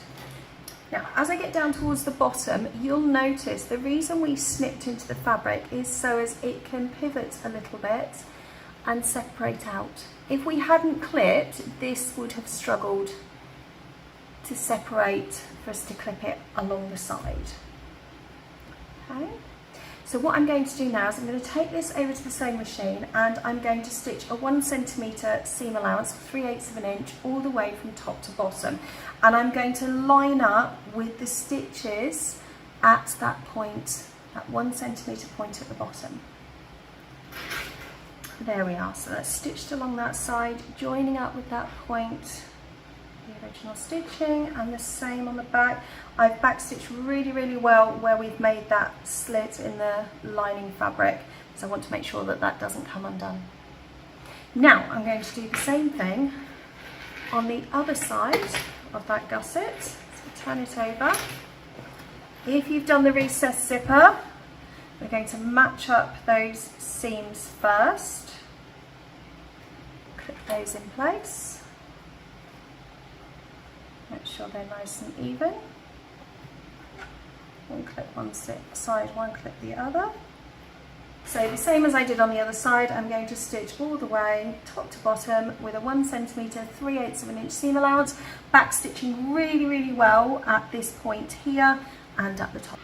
Now as I get down towards the bottom, you'll notice the reason we snipped into the fabric is so as it can pivot a little bit and separate out If we hadn't clipped, this would have struggled to separate for us to clip it along the side. Okay. So what I'm going to do now is I'm going to take this over to the sewing machine and I'm going to stitch a 1 centimetre seam allowance, 3/8 of an inch, all the way from top to bottom. And I'm going to line up with the stitches at that point, that 1 centimetre point at the bottom. There we are, so that's stitched along that side, joining up with that point, the original stitching, and the same on the back. I've back stitched really, really well where we've made that slit in the lining fabric, so I want to make sure that that doesn't come undone. Now I'm going to do the same thing on the other side of that gusset. So turn it over. If you've done the recessed zipper, we're going to match up those seams first. Clip those in place. Make sure they're nice and even. One clip one side, one clip the other. So the same as I did on the other side, I'm going to stitch all the way top to bottom with a 1 centimetre, 3/8 of an inch seam allowance, back stitching really, really well at this point here and at the top.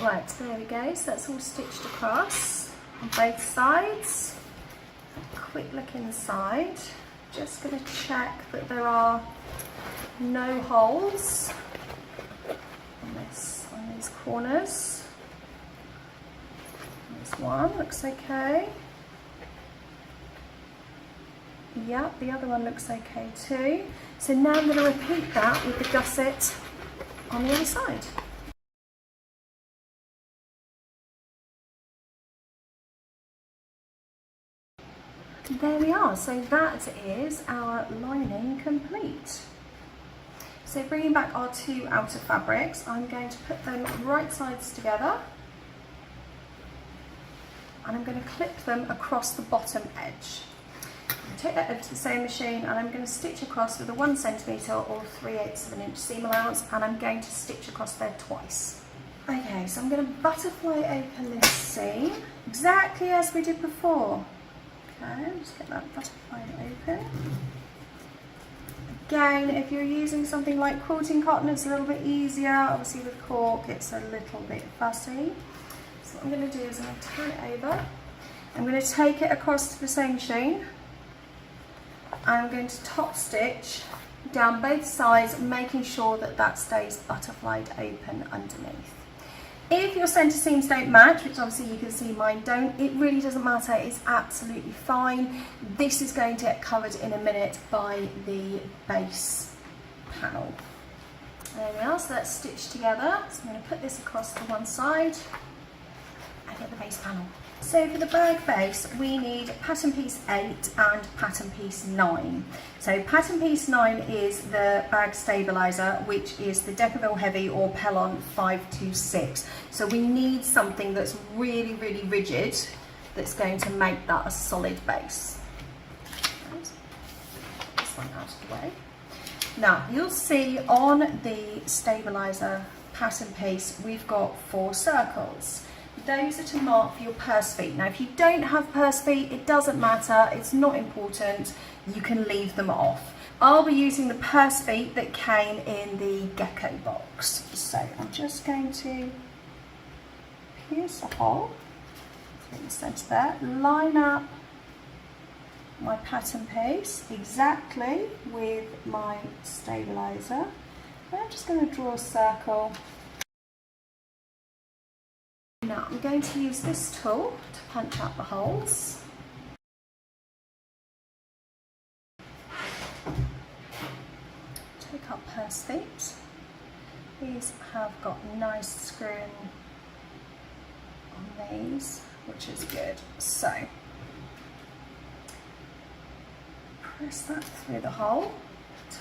Right, there we go, so that's all stitched across on both sides. Quick look inside, just going to check that there are no holes on these corners. There's one, looks okay. Yep, the other one looks okay too. So now I'm going to repeat that with the gusset on the other side. There we are, so that is our lining complete. So bringing back our two outer fabrics, I'm going to put them right sides together and I'm going to clip them across the bottom edge. Take that over to the sewing machine and I'm going to stitch across with a 1 centimetre or 3/8 of an inch seam allowance, and I'm going to stitch across there twice. Okay, so I'm going to butterfly open this seam exactly as we did before. Okay, just get that butterfly open. Again, if you're using something like quilting cotton, it's a little bit easier. Obviously with cork, it's a little bit fussy. So what I'm going to do is I'm going to turn it over. I'm going to take it across to the sewing machine. I'm going to top stitch down both sides, making sure that that stays butterflied open underneath. If your centre seams don't match, which obviously you can see mine don't, it really doesn't matter, it's absolutely fine. This is going to get covered in a minute by the base panel. There we are, so that's stitched together. So I'm going to put this across to one side and get the base panel. So for the bag base, we need pattern piece 8 and pattern piece 9. So pattern piece 9 is the bag stabiliser, which is the Decaville Heavy or Pellon 526. So we need something that's really, really rigid, that's going to make that a solid base. Get this one out of the way. Now you'll see on the stabiliser pattern piece, we've got 4 circles. Those are to mark for your purse feet. Now if you don't have purse feet, it doesn't matter, it's not important, you can leave them off. I'll be using the purse feet that came in the Gecko box. So I'm just going to pierce a hole through the centre there, line up my pattern piece exactly with my stabiliser. I'm just going to draw a circle. Now I'm going to use this tool to punch out the holes. Take our purse feet. These have got nice screwing on these, which is good. So press that through the hole,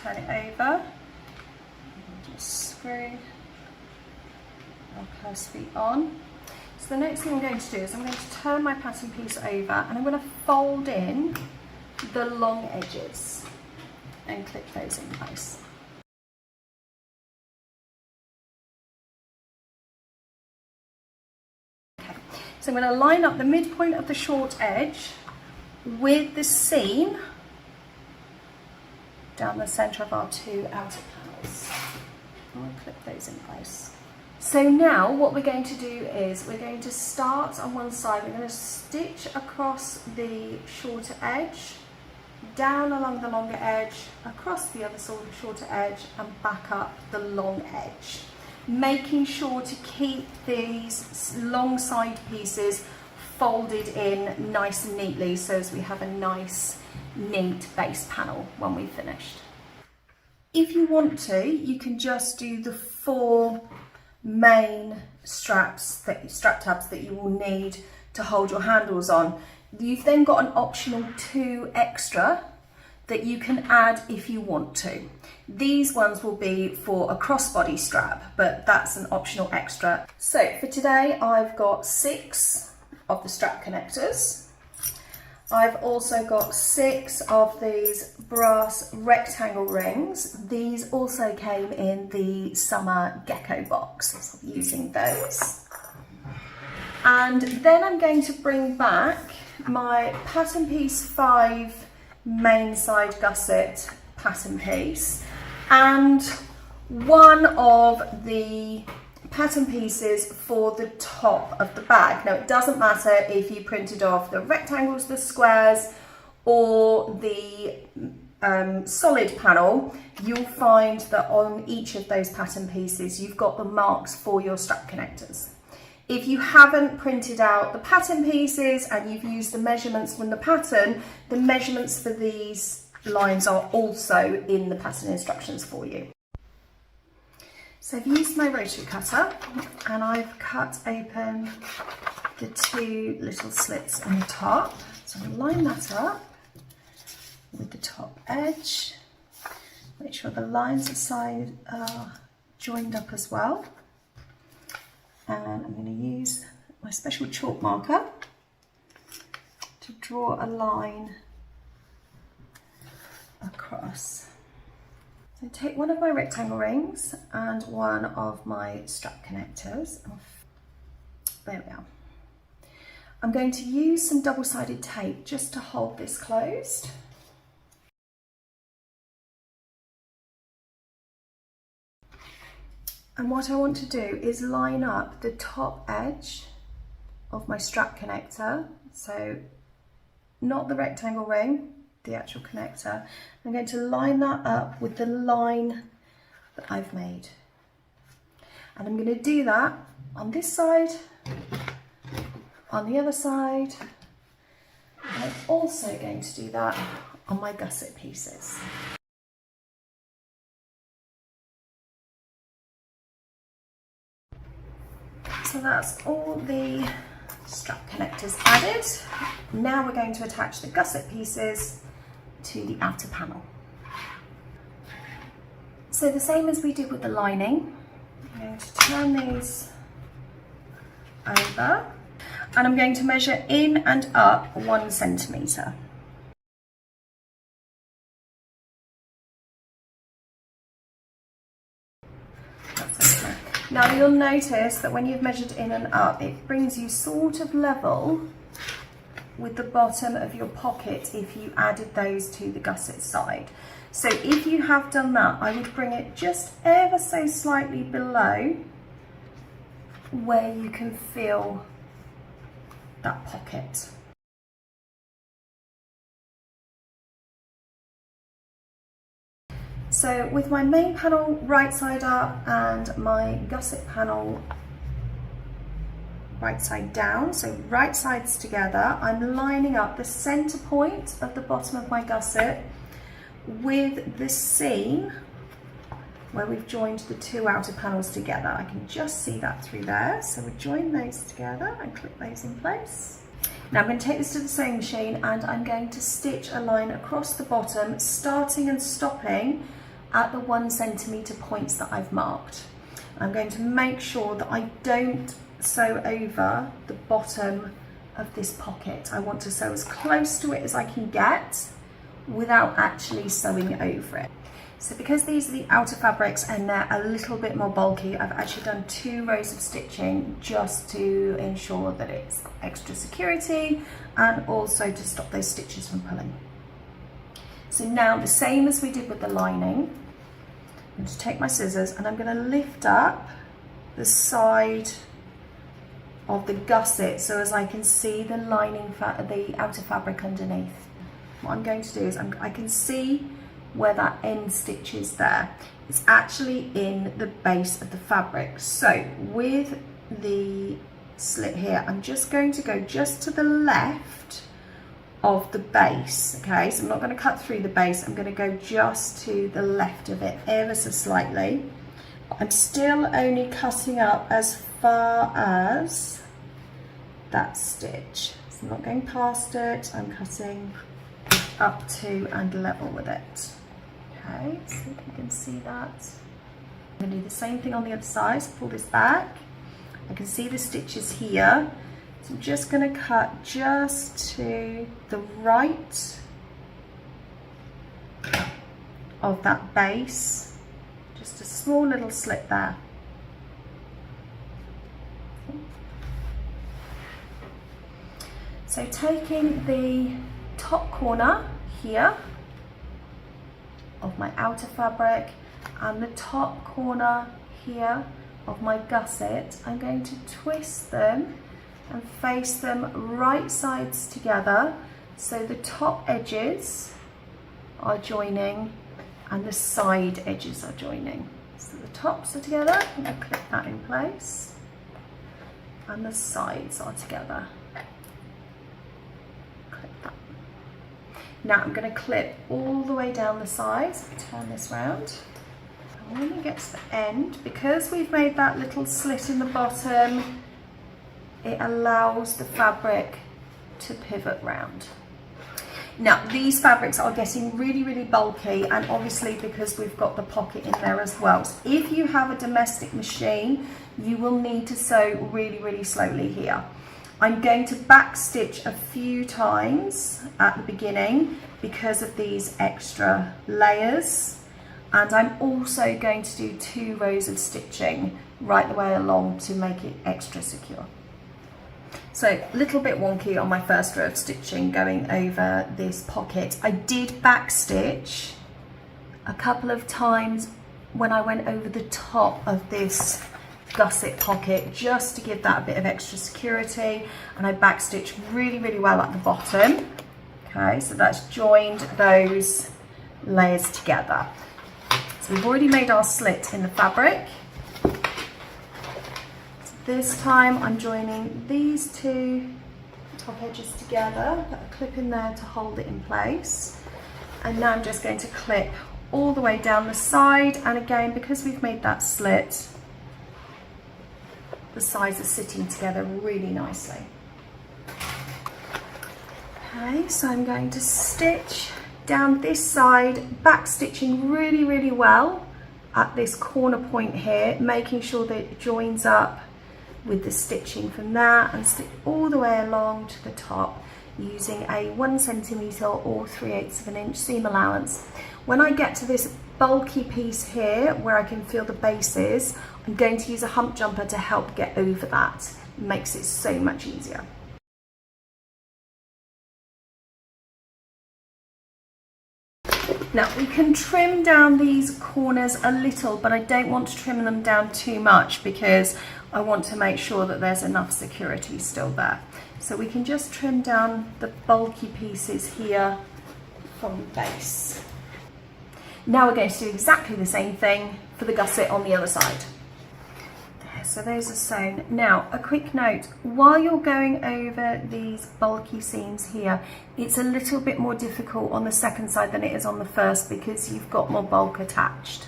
turn it over, and just screw our purse feet on. So the next thing I'm going to do is I'm going to turn my pattern piece over and I'm going to fold in the long edges and clip those in place. Okay, so I'm going to line up the midpoint of the short edge with the seam down the centre of our 2 outer panels. I'll clip those in place. So now what we're going to do is we're going to start on one side. We're going to stitch across the shorter edge, down along the longer edge, across the other sort of shorter edge, and back up the long edge, making sure to keep these long side pieces folded in nice and neatly so as we have a nice neat base panel when we've finished. If you want to, you can just do the 4 main strap tabs that you will need to hold your handles on. You've then got an optional 2 extra that you can add if you want to. These ones will be for a crossbody strap, but that's an optional extra. So for today, I've got 6 of the strap connectors. I've also got 6 of these brass rectangle rings. These also came in the summer Gecko box, so I'm using those. And then I'm going to bring back my pattern piece 5 main side gusset pattern piece and one of the pattern pieces for the top of the bag. Now it doesn't matter if you printed off the rectangles, the squares, or the solid panel, you'll find that on each of those pattern pieces you've got the marks for your strap connectors. If you haven't printed out the pattern pieces and you've used the measurements from the pattern, the measurements for these lines are also in the pattern instructions for you. So I've used my rotary cutter and I've cut open the 2 little slits on the top. So I'll line that up with the top edge. Make sure the lines aside are joined up as well. And I'm going to use my special chalk marker to draw a line across. So take one of my rectangle rings and one of my strap connectors. There we are. I'm going to use some double-sided tape just to hold this closed. And what I want to do is line up the top edge of my strap connector. So not the rectangle ring, the actual connector. I'm going to line that up with the line that I've made. And I'm going to do that on this side, on the other side, and I'm also going to do that on my gusset pieces. So that's all the strap connectors added. Now we're going to attach the gusset pieces to the outer panel. So the same as we did with the lining, I'm going to turn these over and I'm going to measure in and up 1 centimetre. That's okay. Now you'll notice that when you've measured in and up, it brings you sort of level with the bottom of your pocket if you added those to the gusset side. So if you have done that, I would bring it just ever so slightly below where you can feel that pocket. So with my main panel right side up and my gusset panel right side down, so right sides together, I'm lining up the center point of the bottom of my gusset with the seam where we've joined the 2 outer panels together. I can just see that through there. So we join those together and clip those in place. Now I'm going to take this to the sewing machine and I'm going to stitch a line across the bottom, starting and stopping at the 1 centimetre points that I've marked. I'm going to make sure that I don't sew over the bottom of this pocket. I want to sew as close to it as I can get without actually sewing over it. So because these are the outer fabrics and they're a little bit more bulky, I've actually done 2 rows of stitching just to ensure that it's extra security and also to stop those stitches from pulling. So now the same as we did with the lining, I'm going to take my scissors and I'm going to lift up the side of the gusset so as I can see the lining, the outer fabric underneath. What I'm going to do is I can see where that end stitch is there. It's actually in the base of the fabric. So with the slit here, I'm just going to go just to the left of the base. Okay, so I'm not going to cut through the base, I'm going to go just to the left of it ever so slightly. I'm still only cutting up as far as that stitch. So I'm not going past it, I'm cutting up to and level with it. Okay, so if you can see that. I'm going to do the same thing on the other side. So pull this back. I can see the stitches here. So I'm just going to cut just to the right of that base. Just a small little slit there. So taking the top corner here of my outer fabric and the top corner here of my gusset, I'm going to twist them and face them right sides together so the top edges are joining and the side edges are joining. So the tops are together, I'm going to clip that in place, and the sides are together. Clip that. Now I'm going to clip all the way down the sides. Turn this round. And when we get to the end, because we've made that little slit in the bottom, it allows the fabric to pivot round. Now these fabrics are getting really, really bulky, and obviously because we've got the pocket in there as well. So if you have a domestic machine, you will need to sew really, really slowly here. I'm going to back stitch a few times at the beginning because of these extra layers, and I'm also going to do 2 rows of stitching right the way along to make it extra secure. So a little bit wonky on my first row of stitching going over this pocket. I did back stitch a couple of times when I went over the top of this gusset pocket just to give that a bit of extra security, and I back stitched really, really well at the bottom. Okay, so that's joined those layers together. So we've already made our slit in the fabric. So this time I'm joining these 2 top edges together, put a clip in there to hold it in place, and now I'm just going to clip all the way down the side, and again because we've made that slit, the sides are sitting together really nicely. Okay, so I'm going to stitch down this side, back stitching really, really well at this corner point here, making sure that it joins up with the stitching from there, and stitch all the way along to the top using a 1 centimetre or 3/8 of an inch seam allowance. When I get to this bulky piece here where I can feel the bases, I'm going to use a hump jumper to help get over that. It makes it so much easier. Now we can trim down these corners a little, but I don't want to trim them down too much because I want to make sure that there's enough security still there. So we can just trim down the bulky pieces here from the base. Now we're going to do exactly the same thing for the gusset on the other side. So those are sewn. Now a quick note, while you're going over these bulky seams here, it's a little bit more difficult on the second side than it is on the first because you've got more bulk attached.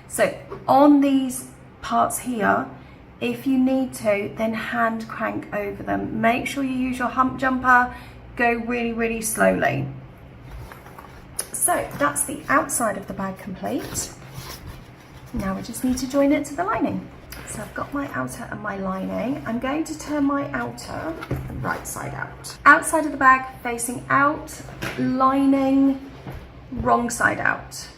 So on these parts here, if you need to, then hand crank over them. Make sure you use your hump jumper, go really, really slowly. So that's the outside of the bag complete. Now we just need to join it to the lining. So I've got my outer and my lining. I'm going to turn my outer right side out. Outside of the bag facing out, lining wrong side out.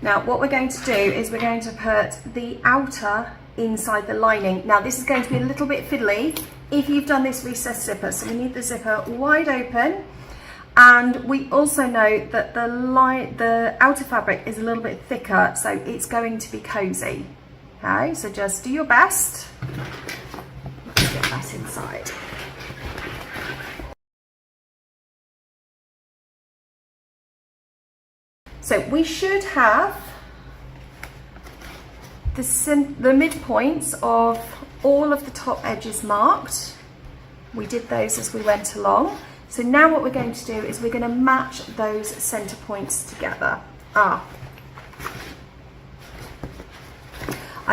Now what we're going to do is we're going to put the outer inside the lining. Now this is going to be a little bit fiddly if you've done this recessed zipper. So we need the zipper wide open, And we also know that the outer fabric is a little bit thicker, so it's going to be cozy. Okay, so just do your best. Let's get that inside. So we should have the midpoints of all of the top edges marked. We did those as we went along. So now what we're going to do is we're going to match those center points together. I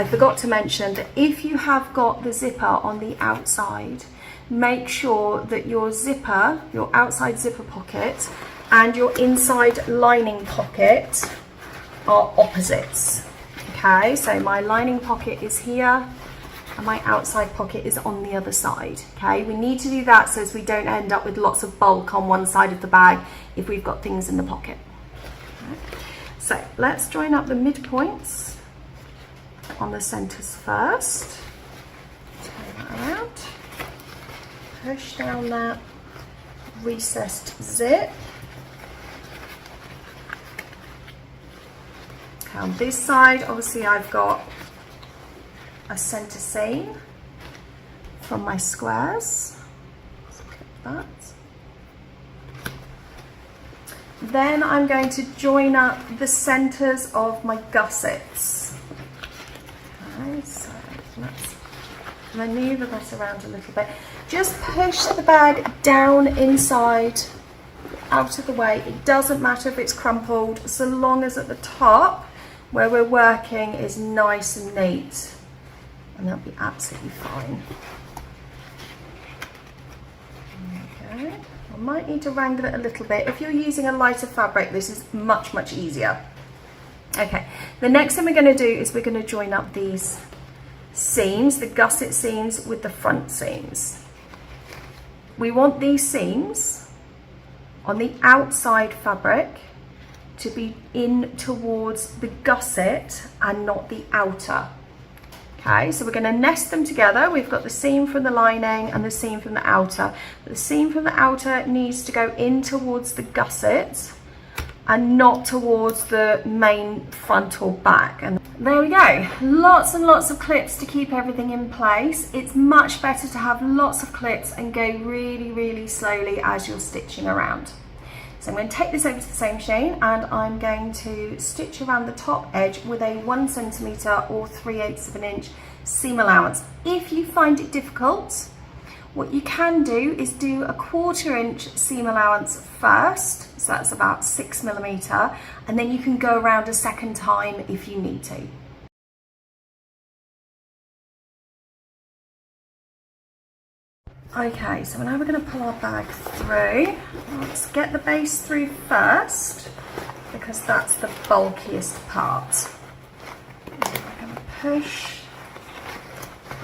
forgot to mention that if you have got the zipper on the outside, make sure that your zipper, your outside zipper pocket, and your inside lining pocket are opposites. Okay, so my lining pocket is here and my outside pocket is on the other side. Okay, we need to do that so as we don't end up with lots of bulk on one side of the bag if we've got things in the pocket. Okay. So let's join up the midpoints on the centers first. Turn that around, push down that recessed zip. On this side, obviously I've got a center seam from my squares. So clip that. Then I'm going to join up the centers of my gussets. Okay, so let's maneuver that around a little bit. Just push the bag down inside, out of the way. It doesn't matter if it's crumpled, so long as at the top where we're working is nice and neat, and that'll be absolutely fine. Okay, I might need to wrangle it a little bit. If you're using a lighter fabric, this is much, much easier. Okay, the next thing we're going to do is we're going to join up these seams, the gusset seams, with the front seams. We want these seams on the outside fabric to be in towards the gusset and not the outer. Okay, so we're going to nest them together. We've got the seam from the lining and the seam from the outer. The seam from the outer needs to go in towards the gusset and not towards the main front or back. And there we go. Lots and lots of clips to keep everything in place. It's much better to have lots of clips and go really, really slowly as you're stitching around. So I'm going to take this over to the sewing machine and I'm going to stitch around the top edge with a 1 centimetre or 3/8 of an inch seam allowance. If you find it difficult, what you can do is do a 1/4 inch seam allowance first, so that's about 6 millimetre, and then you can go around a second time if you need to. Okay, so now we're going to pull our bag through. Let's get the base through first, because that's the bulkiest part. We're going to push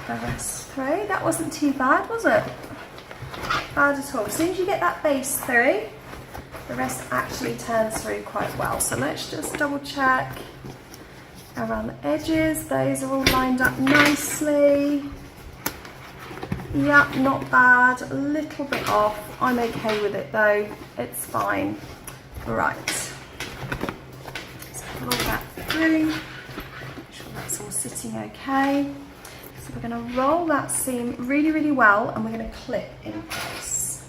the rest through. That wasn't too bad, was it? Bad at all. As soon as you get that base through, the rest actually turns through quite well. So let's just double check around the edges. Those are all lined up nicely. Yeah, not bad, a little bit off. I'm okay with it though, it's fine. Right, let's pull that through, make sure that's all sitting okay. So we're going to roll that seam really, really well and we're going to clip in place.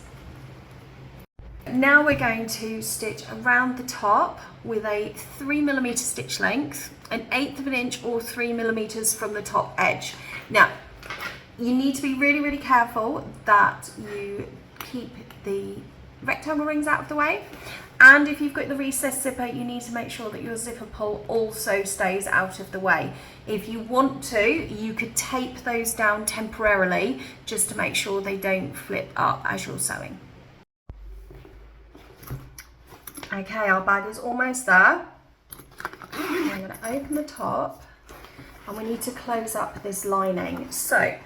Now we're going to stitch around the top with a 3 millimetre stitch length, an 1/8 of an inch or 3 millimetres from the top edge. Now, you need to be really, really careful that you keep the rectangle rings out of the way. And if you've got the recessed zipper, you need to make sure that your zipper pull also stays out of the way. If you want to, you could tape those down temporarily just to make sure they don't flip up as you're sewing. Okay, our bag is almost there. I'm going to open the top. And we need to close up this lining. So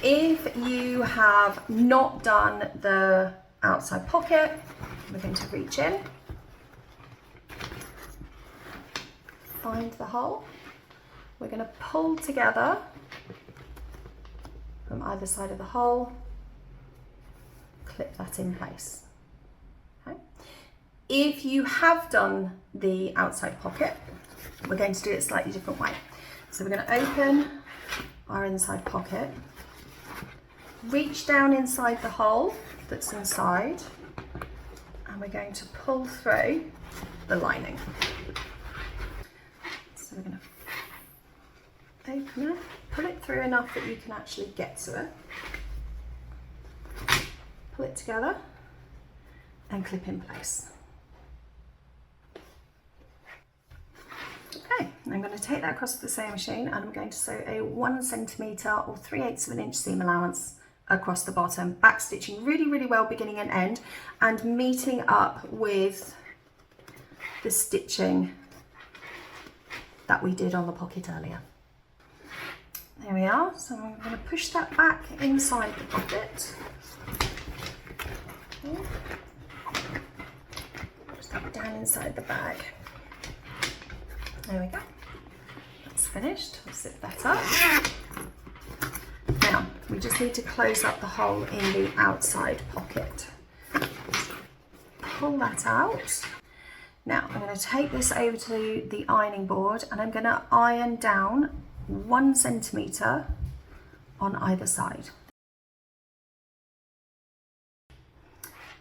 if you have not done the outside pocket, we're going to reach in, find the hole. We're going to pull together from either side of the hole, clip that in place. Okay. If you have done the outside pocket, we're going to do it a slightly different way. So we're going to open our inside pocket, reach down inside the hole that's inside, and we're going to pull through the lining. So we're going to open it, pull it through enough that you can actually get to it, pull it together and clip in place. Okay, I'm going to take that across to the sewing machine and I'm going to sew a 1 centimetre or 3/8 of an inch seam allowance across the bottom, back stitching really well beginning and end, and meeting up with the stitching that we did on the pocket earlier. There we are, so I'm going to push that back inside the pocket. Okay. Push that down inside the bag. There we go, that's finished. I'll zip that up. Now, we just need to close up the hole in the outside pocket. Pull that out. Now, I'm going to take this over to the ironing board and I'm going to iron down 1 centimetre on either side.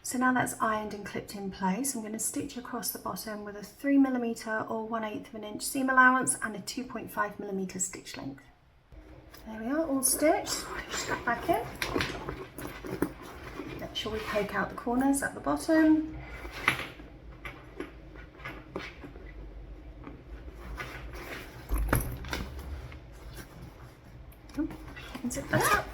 So now that's ironed and clipped in place, I'm going to stitch across the bottom with a 3mm or 1/8 of an inch seam allowance and a 2.5mm stitch length. There we are, all stitched. Push that back in. Make sure we poke out the corners at the bottom. And zip that up.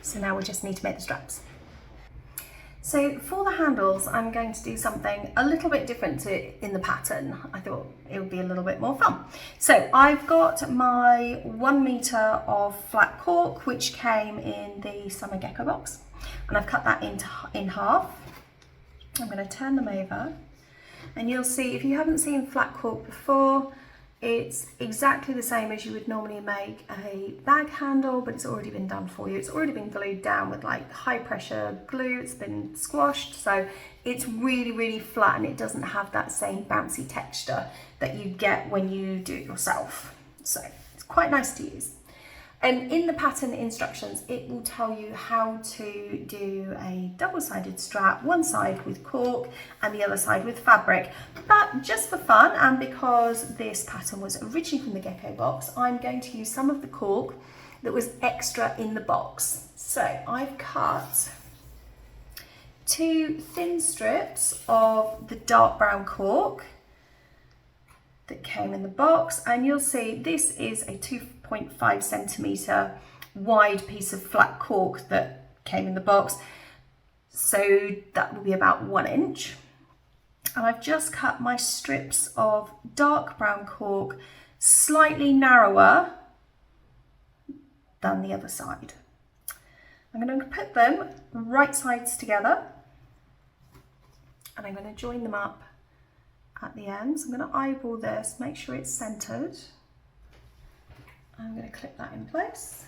So now we just need to make the straps. So for the handles, I'm going to do something a little bit different in the pattern. I thought it would be a little bit more fun. So I've got my 1 metre of flat cork, which came in the summer gecko box, and I've cut that in half. I'm going to turn them over, and you'll see, if you haven't seen flat cork before, it's exactly the same as you would normally make a bag handle, but it's already been done for you. It's already been glued down with like high pressure glue. It's been squashed, so it's really flat and it doesn't have that same bouncy texture that you get when you do it yourself. So it's quite nice to use. And in the pattern instructions, it will tell you how to do a double-sided strap, one side with cork and the other side with fabric. But just for fun, and because this pattern was originally from the Gecko box, I'm going to use some of the cork that was extra in the box. So I've cut 2 thin strips of the dark brown cork that came in the box, and you'll see this is a 2.5 centimetre wide piece of flat cork that came in the box, so that will be about 1 inch. And I've just cut my strips of dark brown cork slightly narrower than the other side. I'm going to put them right sides together and I'm going to join them up at the ends. I'm going to eyeball this, make sure it's centered. I'm going to clip that in place.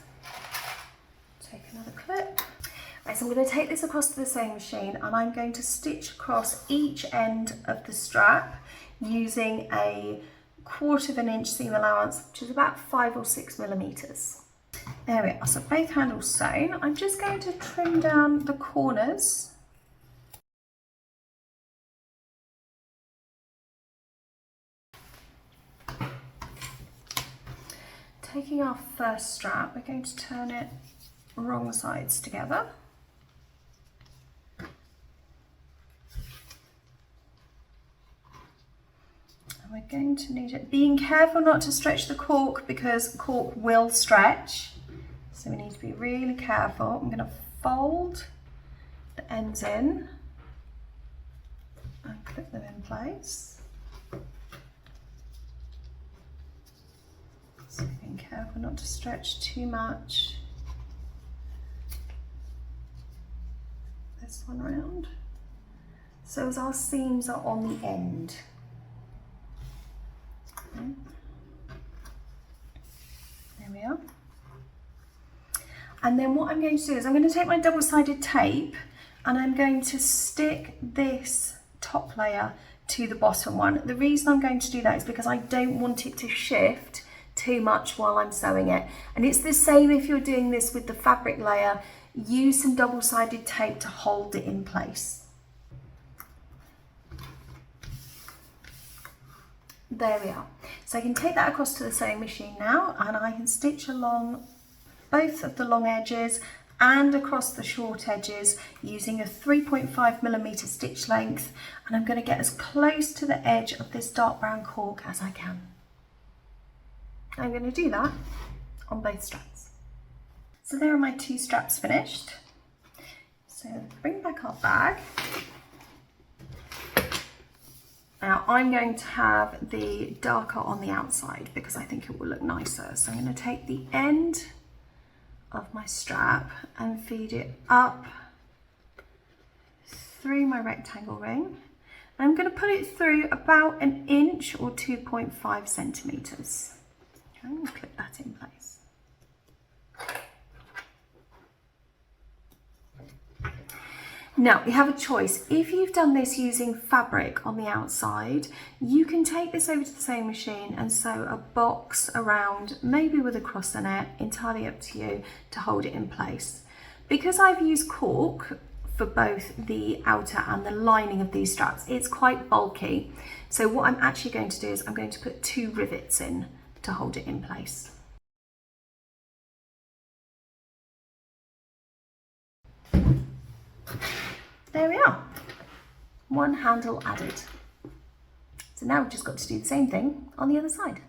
Take another clip. Right, so I'm going to take this across to the sewing machine and I'm going to stitch across each end of the strap using a 1/4 of an inch seam allowance, which is about 5 or 6 millimeters. There we are, so both handles sewn. I'm just going to trim down the corners. Taking our first strap, we're going to turn it wrong sides together. And we're going to need it, being careful not to stretch the cork because cork will stretch. So we need to be really careful. I'm going to fold the ends in and clip them in place. So being careful not to stretch too much. This one round. So as our seams are on the end. Okay. There we are. And then what I'm going to do is I'm going to take my double-sided tape and I'm going to stick this top layer to the bottom one. The reason I'm going to do that is because I don't want it to shift too much while I'm sewing it. And it's the same if you're doing this with the fabric layer. Use some double-sided tape to hold it in place. There we are. So I can take that across to the sewing machine now, and I can stitch along both of the long edges and across the short edges using a 3.5mm stitch length, and I'm going to get as close to the edge of this dark brown cork as I can. I'm going to do that on both straps. So there are my 2 straps finished. So bring back our bag. Now I'm going to have the darker on the outside because I think it will look nicer. So I'm going to take the end of my strap and feed it up through my rectangle ring. And I'm going to put it through about 1 inch or 2.5 centimeters. Okay, I'm going to clip that in place. Now, you have a choice. If you've done this using fabric on the outside, you can take this over to the sewing machine and sew a box around, maybe with a cross in it, entirely up to you, to hold it in place. Because I've used cork for both the outer and the lining of these straps, it's quite bulky. So what I'm actually going to do is I'm going to put 2 rivets in to hold it in place. There we are, 1 handle added. So now we've just got to do the same thing on the other side.